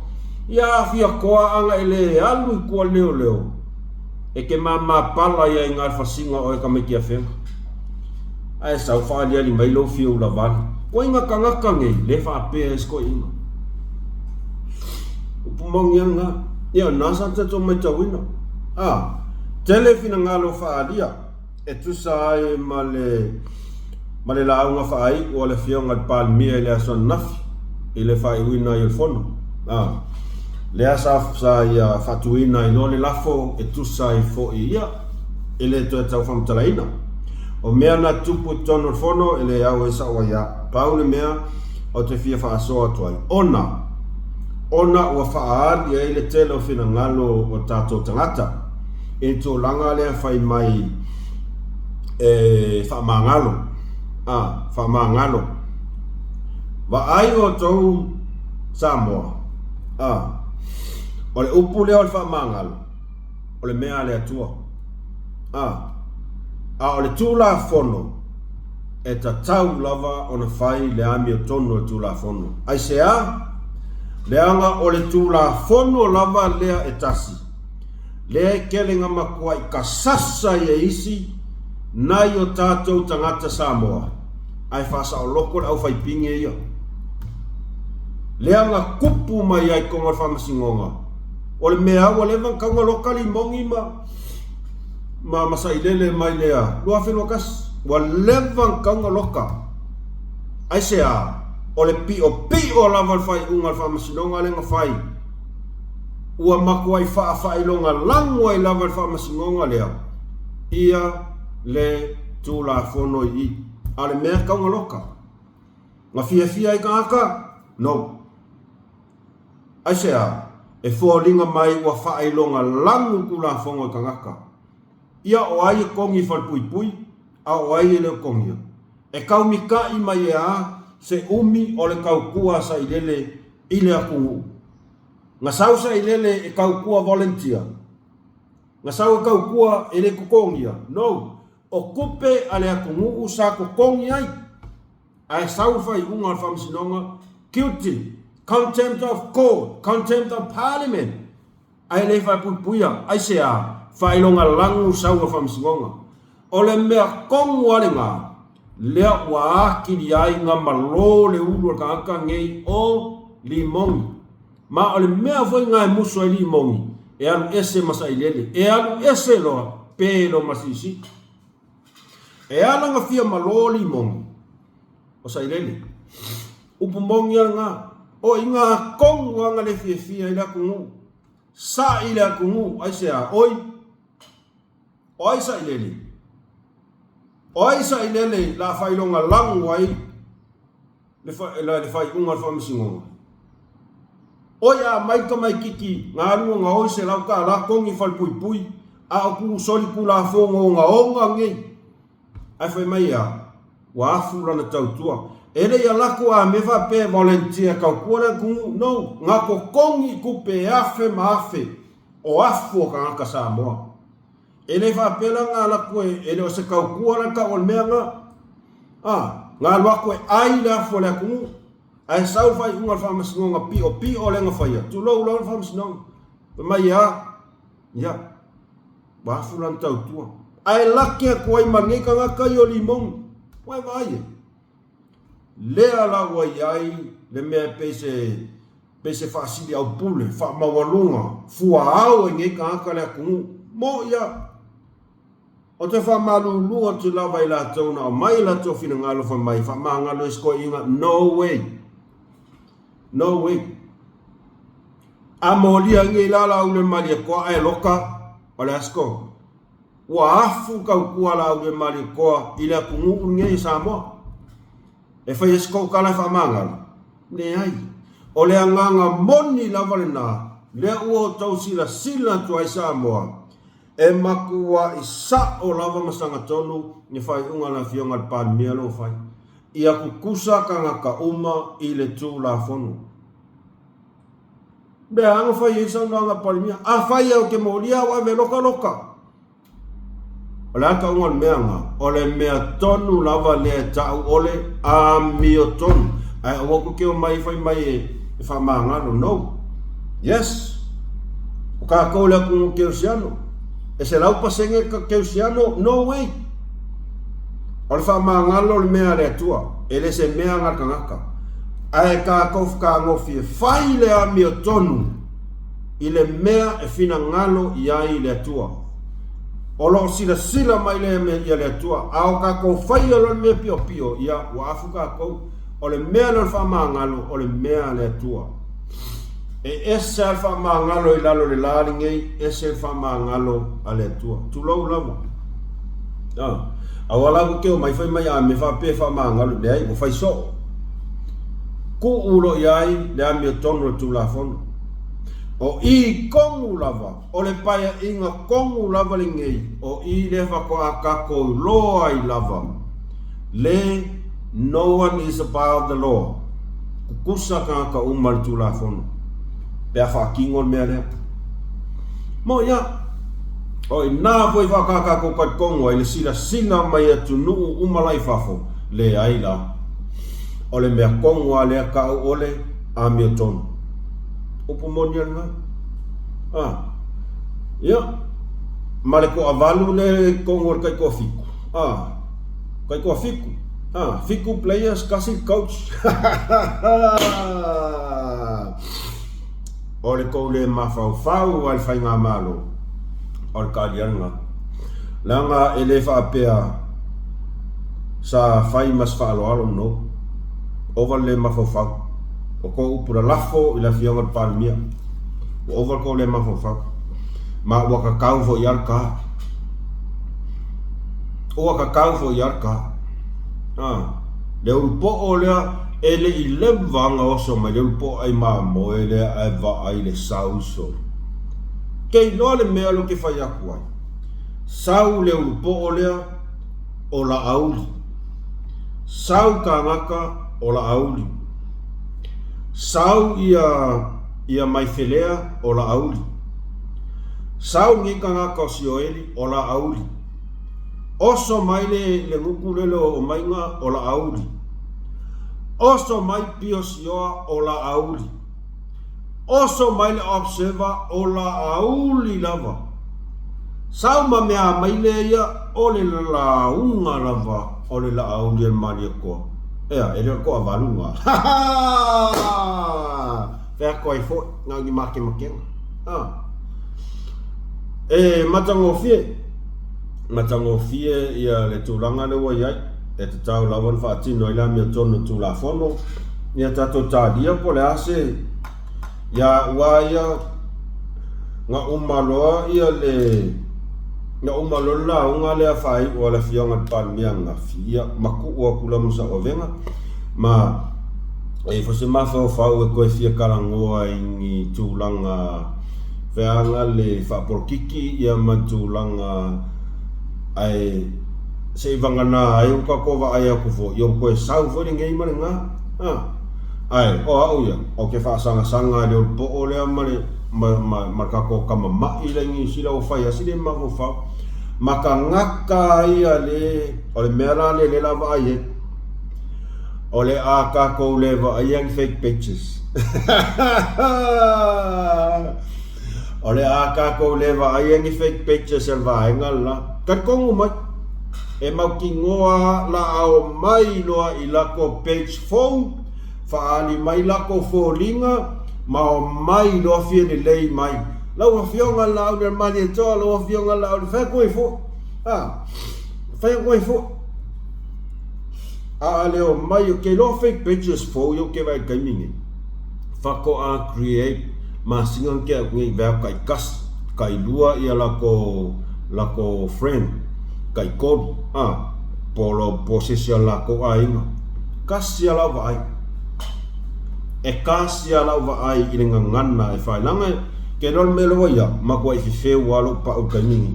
ia fia koa anga ele alu ko leo e ke mama pala ia ngar fasinga o ka me kia fenga ai sa fa ali mai lo fio la van ko inga kanga kange le fa pe esko inga Upumongianga, ia nasa te to mai tawina. Telefina ngalo faalia. E tu sai male launga faai o le fionga palmia le ason nafi. Ile fai wina il fono. Le asa sa ia fatuina ilole lafo e tu sai fo ia. Ile to tau fam talaina. O mea na tupu tono fono ele au e sawa ia. Paule mea o te fia fa asoa tuai. Ona ua faar ia ile telo fina ngalo o tato tangata. E to langa lea fai mai fa mangalo. Va ai o tau Samoa. O le upu lea o le fa mangalo. O le mea lea tua. O le tula fono e ta tau lava o na fai le ami o tono e tula fono. Ai se leanga o le tula fono lava lea e tasi. Lea kelenga makua i kasasa e isi nai o tātou tangata Samoa. Ai whasa o loko au fai pinge ia. Leanga kupu mai ai konga whamasingonga. O le mea ua levan kaunga lokali mongi ma masailele mai lea. Lua whenua kas. Wa levan kaunga loka. Ai se o le pio lava fai unga whamasinonga lenga fai. Ua makua i wha ilonga langwa i lava whamasinonga lea. Ia le tula fono i. Ale mea kaunga loka. Nga fia i ka aka? No. Ai se e fōlinga mai ua wha ilonga langu kula fonga i ka ngaka. Ia o ai kongi whalpui, o ai le kongia. E kaumika i mai se umi o le kaukua sa ilele ile akungu. Nga sau sa ilele e kaukua volunteer. Nga sau kaukua ele kukongia. No. O kupe ale akungu sa kukongi ai. Ai sau fai unga al whamsinonga. Guilty. Contempt of court. Contempt of parliament. Ai le fai puia. Ai se whailonga langu sau a whamsinonga. O le mea kongu ale ngā. Lea ua akiri ai ngā malo le ulu ka aka ngei o limongi. Ma o le mea foi ngā e muso ai limongi. E alu ese masa ilele. E alu ese loa pēlo masisi. E ala nga fia malo limongi. O sa ilele. Upu mongi ngā. O inga kongu anga le fia ila kungu. Sa ila kungu. Ai se oi. Oi sa ilele. Oi sa ilele la whailonga langu ai le whai unga whamisingonga. Oi maika mai kiki ngā runga ngā oi se lau ka la kongi whalpui a o ku soli ku la whonga o ngā onga ngei. Ai whai mai wa afu rana tautua. Ele ia lako mewa pe volunteer kau kuana kungu. No, ngā ko kongi kupe afe ma afe o afu o ka ngaka Samoa. Ele whapela ngā lako ele o se kau kuana ka o mea ngā. Ngā lako ai la fo le kungu. Ai sau fai unga whamasingonga pio lenga whaia. Tu lau whamasingonga. Mai ya. Wafu lan tautua. Ai lake ko ai mangeka ngaka i o limong. Wai vai. Lea la wai ai le mea pese whaasili au pule. Whamawalunga. Fua au e ngeka ngaka le kungu. Mo ya. O te whamalulunga tu lawa i la tauna o mai la tō whina ngalo wha mai. Whamangalo esko inga. No way. No way. A molia ngi la ule malia koa e loka. Ole asko. Ua afu kau kua la ule malia koa. Ila kungu ngi Samoa. E whai esko kala whamangalo. Ne ai. Ole anganga moni lava le nā. Lea ua tau sila tu ai Samoa. E makua i sa o lava masanga tonu. Ni whai unga na fionga palmia lo whai. Ia kukusa ka ngaka uma i le tū la whonu. Bea anga whai i sa ngā palmia. A whai au ke molia wa me loka. O le aka unga mea ngā. O le mea tonu lava le tau ole a mio tonu. Ai awaku keo mai whai mai e whamangano. No. Yes. O ka kou le kungu keo siano. E se lau pasenge ka keo siano. No way. O le whamangalo le mea le atua. E le se mea ngaka ngaka. Ai ka kou whaka ngofi e whai le a mio tonu. I le mea e fina ngalo iai le atua. O lo sila mai le mea ia le atua. Ao ka kou whai o lon mea pio pio ia wa afu ka kou. O le mea lon wha maa ngalo o le mea le atua. E ese al wha maa ngalo I lalo le lari ngei, ese wha maa ngalo a le atua. Tulau lava. Awala ku keo mai whai mai a me wha pe wha maa ngalo le ai, o whai so. Ku ulo iai le a mea tono tu la fono. O I kongu lava, o le paia inga kongu lava le ngei, o I le whako a kako loa I lava. Le, no one is above the law. Kukusa ka umal tu la fono. Pea whakingon mea lea. Mo ia, o I nā foi whakakako kat kongu, I le sila mai atu nuu umalai whafo, le aila. O le mea kongu a lea ka ole a mea tonu. Upu monian nga. Ya. Male ko avalu le kongor kai ko fiku. Kai ko fiku. Fiku players kasi coach. Ole ko le mafau al fai nga malo. Ol kalian nga. Langa elefa apea sa fai mas fa alo no. Over le mafau. O ko upura lafo I la fionga palmia. O over ko le mafofa. Ma waka kau fo yarka. O waka kau fo yarka. Le ulpo o lea ele I levanga oso ma le ulpo ai ma mo ele ai va ai le sauso. Kei loa le mea lo ke fai aku ai. Sau le ulpo o lea o la auli. Sau ka ngaka o la auli. Sau ia mai felea o la auli. Sau ngika ngaka o sioeli o la auli. Oso mai le ngukulelo o mainga o la auli. Oso mai pio sioa o la auli. Oso mai le observa o la auli lava. Sau ma mea mai le ia o le la unga lava o le la auli el maria koa. Ea, ele ko avalunga. Fea koi fo, ngau ni make makenga. Matango fie ia le tūranga le wa iai. E te tau lawan whaatino ila mea tonu tū la fono. Ia tato tādia po le ase. Ia ua ia nga umaloa ia le nga umalola unga le afai o le fionga palmia nga fia maku ua kula musa o venga ma e fose mafau fau e koe fia karangoa ingi tūlanga veanga le whaporkiki ia ma tūlanga ai se vangana ai uka kova ai aku fo yo koe sau fo ngei mare nga ai o au ia o ke whaasanga le po o le amare ma kako kama mai lengi sila o fai asile ma o fa maka ngaka ia le o le mera le lava ai o le a kako le va ai fake pictures o le a kako le va ai fake pictures el va ngala kan kongu mai e mau ki ngoa la ao mai loa I lako page phone faali mai lako folinga ma mai lo fie de lei mai lo fionga la o mali to lo fionga la o fa ko ifo fa ko ifo le o mai o ke lo fake pages fo yo ke vai gaming fa ko a create ma singon ke ngi va kai kas kai lua ia lako friend kai code polo possession lako ai kas ia la vai e kasi ala wa ai I nga ngana e fai langa ke rol melo ia ma ko I feu alo pa o kamingi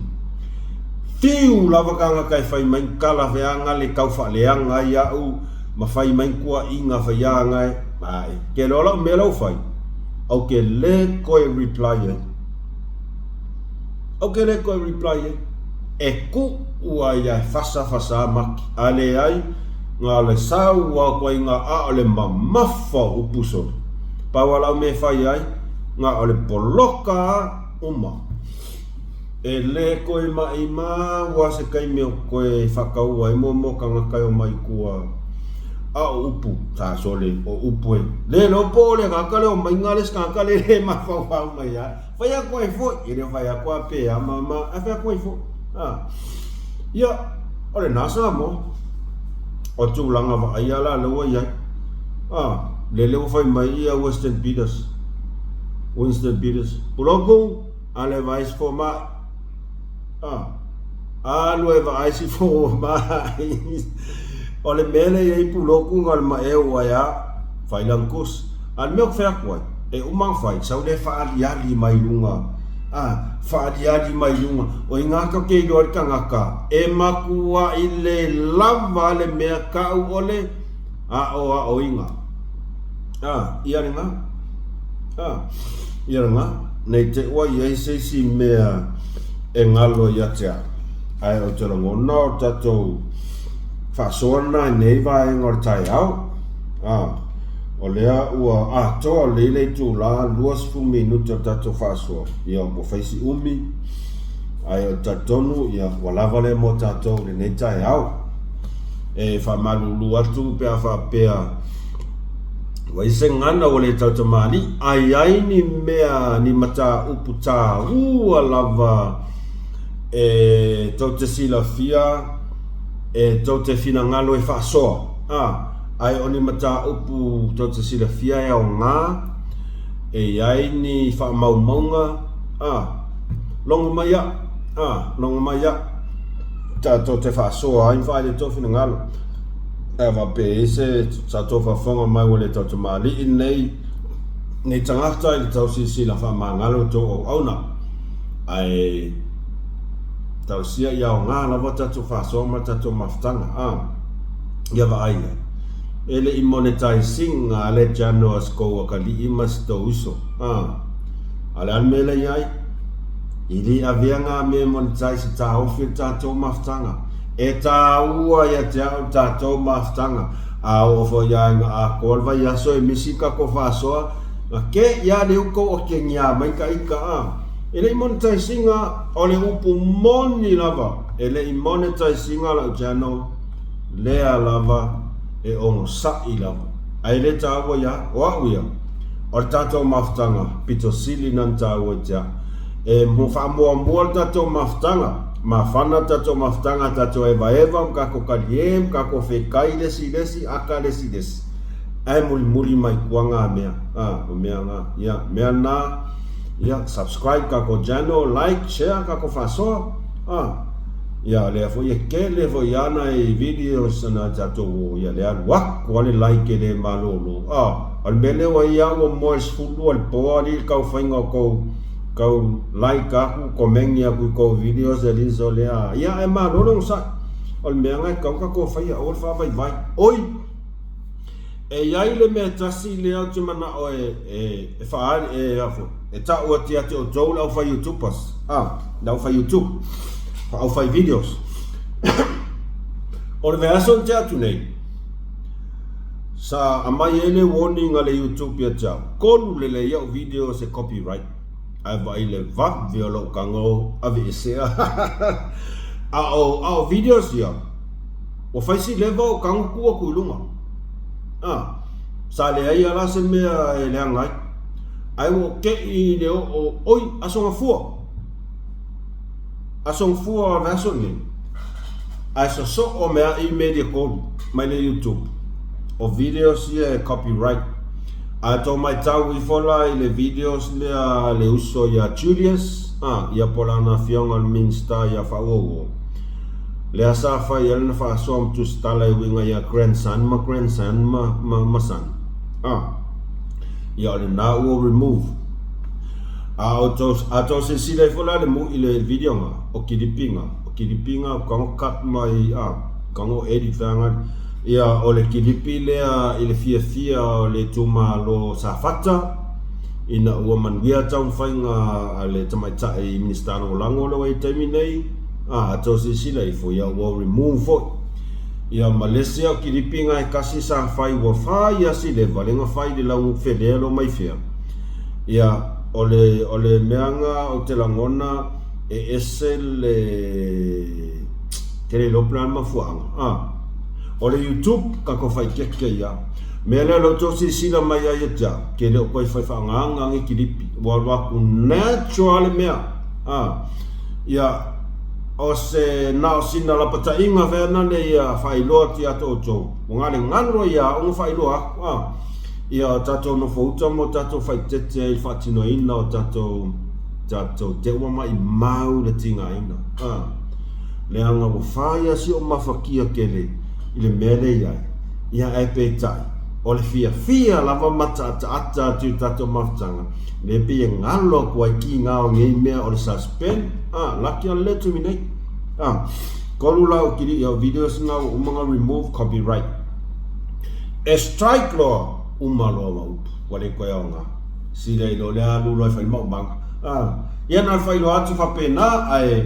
tiu lava kanga kai fai mai kala veanga le kau fa leanga ia u ma fai mai kua inga fai anga ai ke rol melo fai au ke le ko reply e ku ua ia fasa maki ale ai nga le sau wa ko nga a le mamafa upuso pa wala me fai ai nga ole poloka uma e le ko ima wa se kai me ko fakau ai mo ka nga kai mai kua a upu ta sole o upu le no po le ka le o mai ngales ka le ma fa mai ya fai a koe fo i le fai a koe pe a mama a fai a koe fo ia ole nasa mo o tūlanga wa ai ala lewa iai le lewa fai mai ia Winston Peters puloko ale vais fo ma alu e vai si fo ma ole mele iai puloko ngal ma e wa ya fai langkus al meu fai a koe e umang fai sau le fa ali mai lunga whaadiadi mai lunga o i ngaka kei loa ka ngaka e makua i le lava le mea kau ole o inga ia ringa nei te ua i eisesi mea e ngalo ia tea ai o te rangona o tatou whasoana nei vai ngor tai au o lea ua toa leilei tu la 20 minuto tatou whasoa ia mo faisi umi ai o tatonu ia walava le mo tatou le nei tai au e whamalulu atu pea whapea waise ngana o le tautamani ai ni mea ni mata uputa ua lava e tau te sila fia e tau te fina ngalo e whasoa ai oni mata upu tau te sila fia e o ngā e ai ni wha maumaunga longa maya tau te whasoa ai whae le tau fina ngalo wa pe ese sa to fa fonga mai wole to mali in nei tangata i tau si la fa mangalo to ona ai tau sia ya nga la vota to fa so mata to maftanga ya va ai ele i monetizing ale jano asko ka li imas to uso ala mele yai ili avianga me monetize ta ofita to maftanga e ta ua ia te au tātou maftanga o fo ia a kolva ia so e misika ko whasoa ke ia le uko o ke ngia mai ka ika ele i monetizinga o le upu moni lava ele i monetizinga la jano lea lava e ongo sai lava ai le ta ua ia o ia o tātou maftanga pito sili nan ta ua tia e mo wha mua tātou maftanga ma fana tato maftanga tato eva mkako kaliem kako fekai lesi aka lesi ai muli mai kuanga mea mea nga ya mea na ya subscribe kako jano like share kako faso ya le fo ye ke le fo yana e videos na tato ya le wa ko le like le malolo al mele wa ya wo moes fulu al poari ka fainga ko kau like aku komen aku ko videos dari solea ya ema rolong sa ol menga kau ka ko fai ol fa vai oi e yai le me tasi le au mana o fa afo e ta o ti ate o jou la fa youtubers la fa youtube fa fa videos or ve aso te atu nei sa amai ele warning ale youtube ya cha kolu le ya videos e copyright ai vai le va violo kango ave sea ao videos ya o fai si levo kango ku ku lunga sa le ai ala se me le ngai ai o ke i le oi asonga fua verso ni ai so o me i media code mai le youtube o videos ya copyright ato mai tau i fola i le videos le uso ya Julius ia polana fionga minsta ia faogo le asa fa ia na fa som tu stala i winga ia grandson ma son ia le na o remove ato se si le fola le mo i le video nga o kidipinga kango cut mai kango edit fanga ia o le kilipi lea i le fia o le tuma lo safata ina ua manuia tau whainga a le tamaita i ministano o lango lo i taimi nei ato sila i fo ia ua remove fo ia Malaysia o kilipi ngai kasi sa whai ua whai asi le valenga whai le lau whelea lo mai fia ia o le meanga o te langona e ese le tele lo plan mafuanga o le YouTube kako fai keke ia Mele lo to sila mai ya ja ke le ko fa nganga ngi kilipi wa ku natural mea ya o se na sina la pata inga ve na le ya failo ti ato to ngale ngalo ya o failo ya tato no foto mo tato fa tete il fatino ina o tato te wa mai mau le tinga ina le anga o faia si o mafakia kele ile mele ya e petai o le fia lava mata ata tu tato maftanga le pe ngalo ko ki ngao ngi me o le suspend lucky on let me nei kolula o kiri ya videos na o manga remove copyright a strike law umalo ma wale ko yanga sile lo le alu lo fa mo bang ya na fa lo atu fa pena ai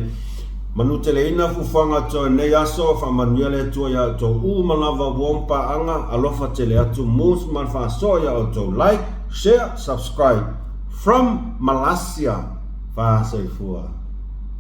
manutele ina fufanga to ne yaso fa manuele to ya to malava wompa anga alofa tele atu mus man fa so ya to like share subscribe from Malaysia fa saifua